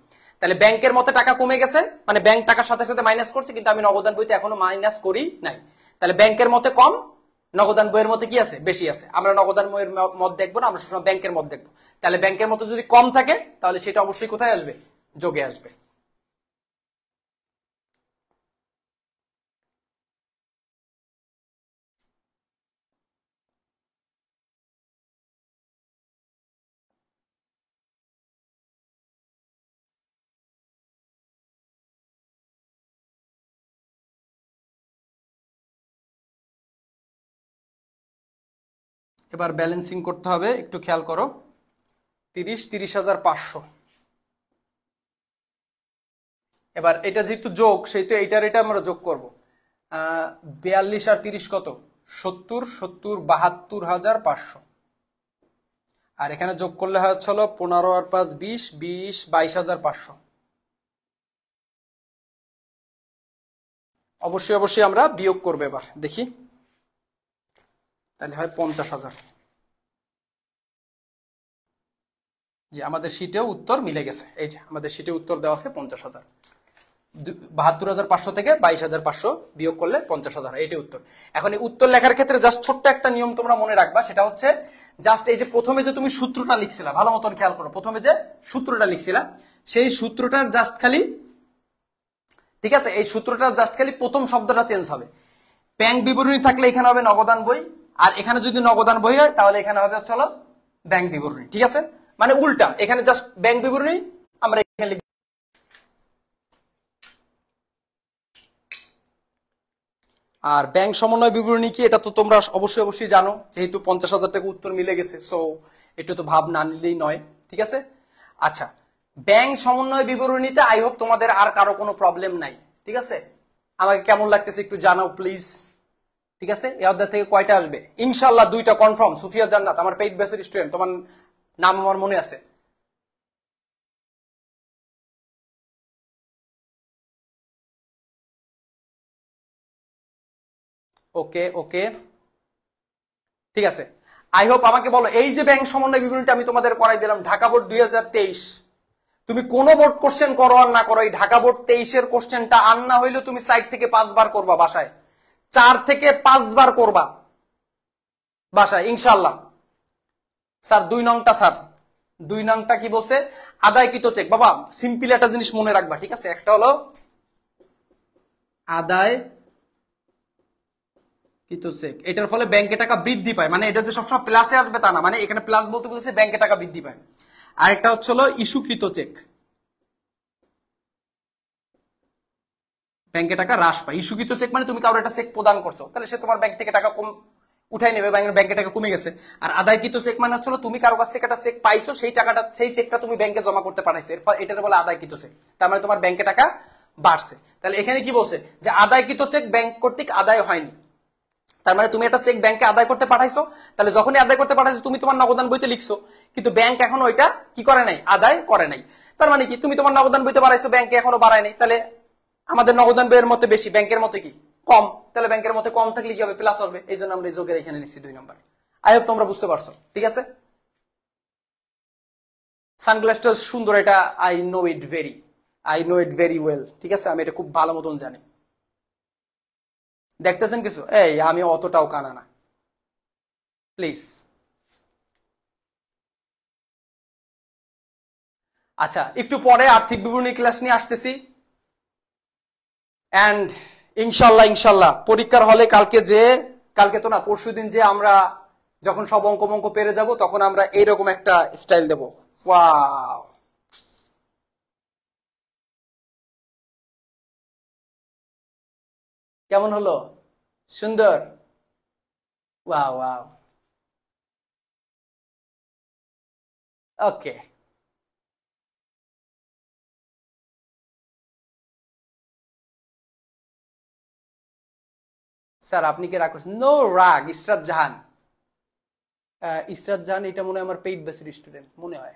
তাহলে ব্যাংকের মতে টাকা কমে গেছে, মানে ব্যাংক টাকার সাথে সাথে মাইনাস করছে, কিন্তু আমি নগদান বইতে এখনো মাইনাস করি নাই। তাহলে ব্যাংকের মতে কম, নগদান বইয়ের মতে কি আছে? বেশি আছে। আমরা নগদান বইয়ের মত দেখবো না, আমরা সবসময় ব্যাংকের মত দেখবো। তাহলে ব্যাংকের মতে যদি কম থাকে, তাহলে সেটা অবশ্যই কোথায় আসবে? যোগে আসবে। এবার ব্যালেন্সিং করতে হবে, একটু খেয়াল করো। 30,500। এবার এটা যেহেতু যোগ, সেই তো এটা আমরা যোগ করবো। 42 আর 30 কত? 70, 70, 72,500। আর এখানে যোগ করলে হচ্ছে হলো 15 আর 5 20, 20, 22,500। অবশ্যই অবশ্যই আমরা বিয়োগ করবো, এবার দেখি, তাহলে হয় 50,000। যে আমাদের শীটেও উত্তর মিলে গেছে, এই যে আমাদের শীটে উত্তর দেওয়া আছে 50,000। 72,500 থেকে 22,500 বিয়োগ করলে 50,000, এইটাই উত্তর। এখন এই উত্তর লেখার ক্ষেত্রে জাস্ট ছোট্ট একটা নিয়ম তোমরা মনে রাখবা, সেটা হচ্ছে জাস্ট এই যে প্রথমে যে তুমি সূত্রটা লিখছিলা, ভালো মতন খেয়াল করো, প্রথমে যে সূত্রটা লিখছিলা, সেই সূত্রটার জাস্ট খালি, ঠিক আছে, এই সূত্রটার জাস্ট খালি প্রথম শব্দটা চেঞ্জ হবে। ব্যাংক বিবরণী থাকলে এখানে হবে নগদান বই, আর এখানে যদি নগদান বই হয় তাহলে এখানে হবে চলো ব্যাংক বিবরণী, ঠিক আছে? মানে উল্টা, এখানে জাস্ট ব্যাংক বিবরণী আমরা এখানে লিখব। আর ব্যাংক সমন্বয় বিবরণী কি, এটা তো তোমরা অবশ্যই অবশ্যই জানো, যেহেতু 50,000 টাকা উত্তর মিলে গেছে, সো একটু তো ভাব না নিলেই নয়, ঠিক আছে? আচ্ছা, ব্যাংক সমন্বয় বিবরণীতে আই হোপ তোমাদের আর কারো কোনো প্রবলেম নাই, ঠিক আছে? আমাকে কেমন লাগতেছে একটু জানাও প্লিজ, ঠিক আছে? এই অধ্যায় থেকে কয়টা আসবে? ইনশাল্লাহ 2টা কনফার্ম। সুফিয়া জান্নাত আমার পেইড বেসের স্টুডেন্ট, তোমার নাম আমার মনে আছে। ওকে ওকে, ঠিক আছে। আই হোপ আমাকে বলো, এই যে ব্যাংক সমন্বয় বিবরণীটা আমি তোমাদের করাই দিলাম, ঢাকা বোর্ড 2023, তুমি কোন বোর্ড কোশ্চেন করো আর না করো, এই ঢাকা বোর্ড 23-এর কোশ্চেনটা আর না হইলেও তুমি 4 থেকে 5 বার করবা বাসায়, 4 থেকে 5 বার করবা বাসায় ইনশাআল্লাহ। স্যার 2 নংটা, স্যার 2 নংটা কি বলছে? আদায়কৃত চেক। বাবা সিম্পল একটা জিনিস মনে রাখবা, ঠিক আছে? একটা হলো আদায়কৃত চেক, এটার ফলে ব্যাংকে টাকা বৃদ্ধি পায়, মানে এটা যে সবসময় প্লাসে আসবে তা না, মানে এখানে প্লাস বলতে বলছে ব্যাংকে টাকা বৃদ্ধি পায়। আরেকটা হচ্ছে হলো ইস্যুকৃত চেক, ব্যাংকে টাকা হ্রাস পায়। ইস্যুকৃত চেক মানে তুমি কারো একটা চেক প্রদান করছো, তাহলে সে তোমার ব্যাংক থেকে টাকা কম উঠাই নেবে, ব্যাংকে টাকা কমে গেছে। আর আদায়কৃত চেক মানে হচ্ছে তুমি কারো কাছ থেকে একটা চেক পাইছো, সেই টাকাটা, সেই চেকটা তুমি ব্যাংকে জমা করতে পারাইছো, এরপর এটার বলে আদায়কৃত চেক, তার মানে তোমার ব্যাংকে টাকা বাড়ছে। তাহলে এখানে কি বলছে যে আদায়কৃত চেক ব্যাংক কর্তৃক আদায় হয়নি, তার মানে তুমি একটা চেক ব্যাংকে আদায় করতে পাঠাইছো, তাহলে যখনই আদায় করতে পাঠাইছো তুমি তোমার নগদান বইতে লিখছো, কিন্তু ব্যাংক এখন ওইটা কি করে নাই, আদায় করে নাই। তার মানে কি তুমি তোমার নগদান বইতে বাড়াইছো, ব্যাংকে এখনো বাড়ায় নাই, তাহলে আমাদের নগদান বইয়ের মতে বেশি, ব্যাংকের মতে কি কম, তাহলে ব্যাংকের মতে কম থাকলে কি হবে, প্লাস হবে। এই জন্য আমরা এই যোগের এখানে নিচ্ছি 2 নম্বর। আই হোপ তোমরা বুঝতে পারছো, ঠিক আছে? সানগ্লাসটা সুন্দর, এটা I know it very well, ঠিক আছে? আমি এটা খুব ভালো মতন জানি। দেখতেছেন কিছু? এই আমি অতটাও কানা না, প্লিজ। আচ্ছা, একটু পরে আর্থিক বিবরণী ক্লাস নিয়ে আসতেছি, এন্ড ইনশাল্লাহ পরীক্ষার হলে কালকে তো না, পরশুদিন যে আমরা যখন সব অঙ্ক পেরে যাব, তখন আমরা এইরকম একটা স্টাইল দেব। ওয়াও, কেমন হলো? সুন্দর? ওয়াও ওয়াও, ওকে। স্যার আপনি কি রাগ করছেন? নো রাগ। ইসরাত জাহান এটা মনে হয় আমার পেইড বেসের স্টুডেন্ট মনে হয়।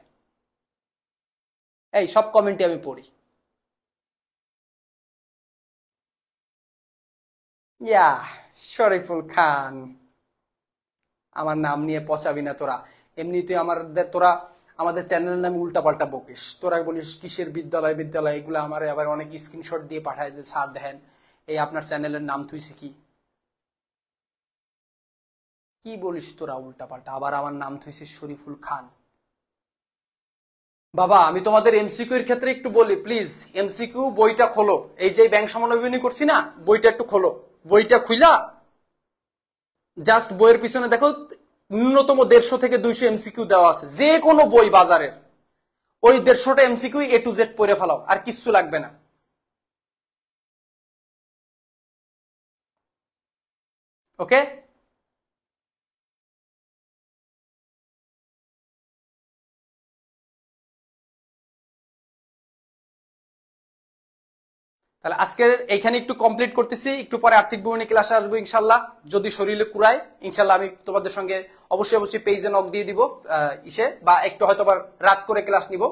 এই সব কমেন্টে আমি পড়ি। ইয়া, শরীফুল খান, আমার নাম নিয়ে পচাবি না তোরা, এমনিতে তোরা আমাদের চ্যানেলের নামে উল্টাপাল্টা বকিস, তোরা বলিস কিসের বিদ্যালয় এগুলো আমার আবার অনেক স্ক্রিনশট দিয়ে পাঠায় যে স্যার দেখেন এই আপনার চ্যানেলের নাম থুইছে কি, কি বলিস তোরা উল্টাপাল্টা, আবার আমার নাম থুইছিস শরীফুল খান। বাবা আমি তোমাদের এমসিকিউ এর ক্ষেত্রে একটু বলি প্লিজ, এমসিকিউ বইটা খোলো, এই যে ব্যাংক সমন্বয় করছি না, বইটা একটু খোলো, বইটা খুইলা জাস্ট বইয়ের পিছনে দেখো ন্যূনতম 150 থেকে 200 এমসিকিউ দেওয়া আছে, যে কোনো বই বাজারের, ওই 150টা এমসিকিউ A to Z পড়ে ফেলাও, আর কিচ্ছু লাগবে না। ওকে, তাহলে আজকের এইখানে একটু কমপ্লিট করতেছি, একটু পরে আর্থিক বিবরণী ক্লাসে আসবো ইনশাল্লাহ, যদি শরীরে কুড়ায় ইনশাল্লাহ আমি তোমাদের সঙ্গে অবশ্যই পেজে নক দিয়ে দিব ইসে, বা একটু হয়তো রাত করে ক্লাস নিব।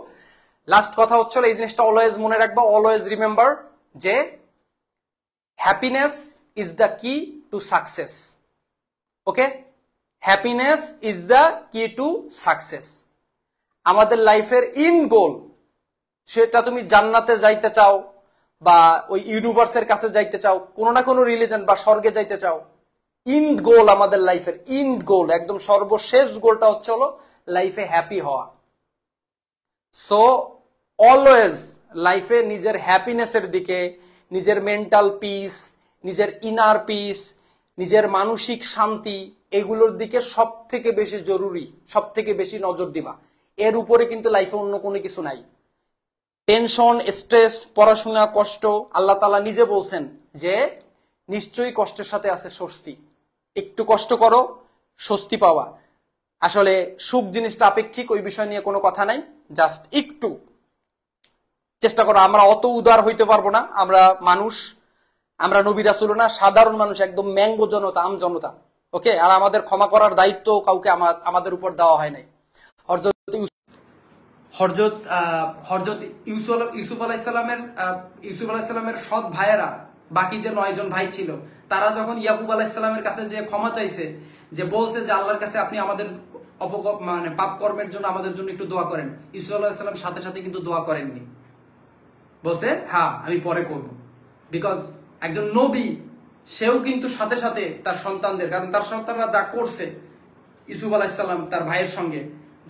লাস্ট কথা হচ্ছে এই জিনিসটা অলওয়েজ মনে রাখবা, অলওয়েজ রিমেম্বার যে হ্যাপিনেস ইজ দ্য কি to success. Okay, happiness is the কি টু সাকসেস। আমাদের লাইফের ইন গোল, সেটা তুমি জান্নাতে যাইতে চাও বা ওই ইউনিভার্সের কাছে যাইতে চাও, কোনো না কোনো রিলিজন বা স্বর্গে যাইতে চাও, ইন্ড গোল আমাদের লাইফের, ইন্ড গোল একদম সর্বশেষ গোলটা হচ্ছে হলো লাইফে হ্যাপি হওয়া। সো অলওয়েজ লাইফে নিজের হ্যাপিনেসের দিকে, নিজের মেন্টাল পিস, নিজের ইনার পিস, নিজের মানসিক শান্তি, এগুলোর দিকে সব থেকে বেশি জরুরি, সব থেকে বেশি নজর দিবা। এর উপরে কিন্তু লাইফে অন্য কোনো কিছু নাই। টেনশন, স্ট্রেস, পড়াশোনা, কষ্ট, আল্লাহ তাআলা নিজে বলছেন যে নিশ্চয়ই কষ্টের সাথে আছে স্বস্তি, একটু কষ্ট করো স্বস্তি পাওয়া। আসলে সুখ জিনিসটা আপেক্ষিক, ওই বিষয় নিয়ে কোনো কথা নাই, জাস্ট একটু চেষ্টা করো। আমরা অত উদার হইতে পারবো না, আমরা মানুষ, আমরা নবী রাসূল না, সাধারণ মানুষ, একদম ম্যাঙ্গো জনতা, আম জনতা। ওকে, আর আমাদের ক্ষমা করার দায়িত্ব কাউকে আমাদের উপর দেওয়া হয় নাই। হযরত ইউসুফ আলাইহিস সালামের সৎ ভাইয়েরা বাকি যে 9 জন ভাই ছিল তারা যখন ইয়াকুব আলাইহিসসালামের কাছে যে ক্ষমা চাইছে, যে বলছে যে আল্লাহর কাছে আপনি আমাদের মানে পাপ কর্মের জন্য আমাদের জন্য একটু দোয়া করেন, ইসু আলাইহিসসালাম সাথে সাথে কিন্তু দোয়া করেননি, বলছে হ্যাঁ আমি পরে করব। বিকজ একজন নবী সেও কিন্তু সাথে সাথে তার সন্তানদের, কারণ তার সন্তানরা যা করছে ইসুফ আলাইহিসসালাম তার ভাইয়ের সঙ্গে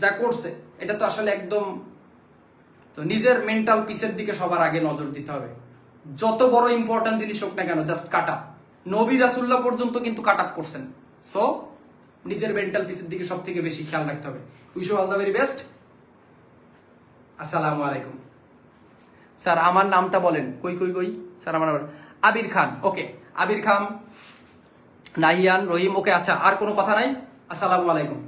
যা করছে, এটা তো আসলে একদম, তো নিজের মেন্টাল পিসের দিকে সবার আগে নজর দিতে হবে। যত বড় ইম্পর্টেন্ট জিনিস হোক না কেন, জাস্ট কাট আপ। নবী রাসূলুল্লাহ পর্যন্ত কিন্তু কাট আপ করছেন। সো নিজের মেন্টাল পিসের দিকে সব থেকে বেশি খেয়াল রাখতে হবে। Wish you all the very best. আসসালামু আলাইকুম। স্যার আমার নামটা বলেন। কই কই কই স্যার আমার আবির খান। ওকে আবির খান, নাহিয়ান, রহিম। ওকে আচ্ছা, আর কোনো কথা নাই। আসসালামু আলাইকুম।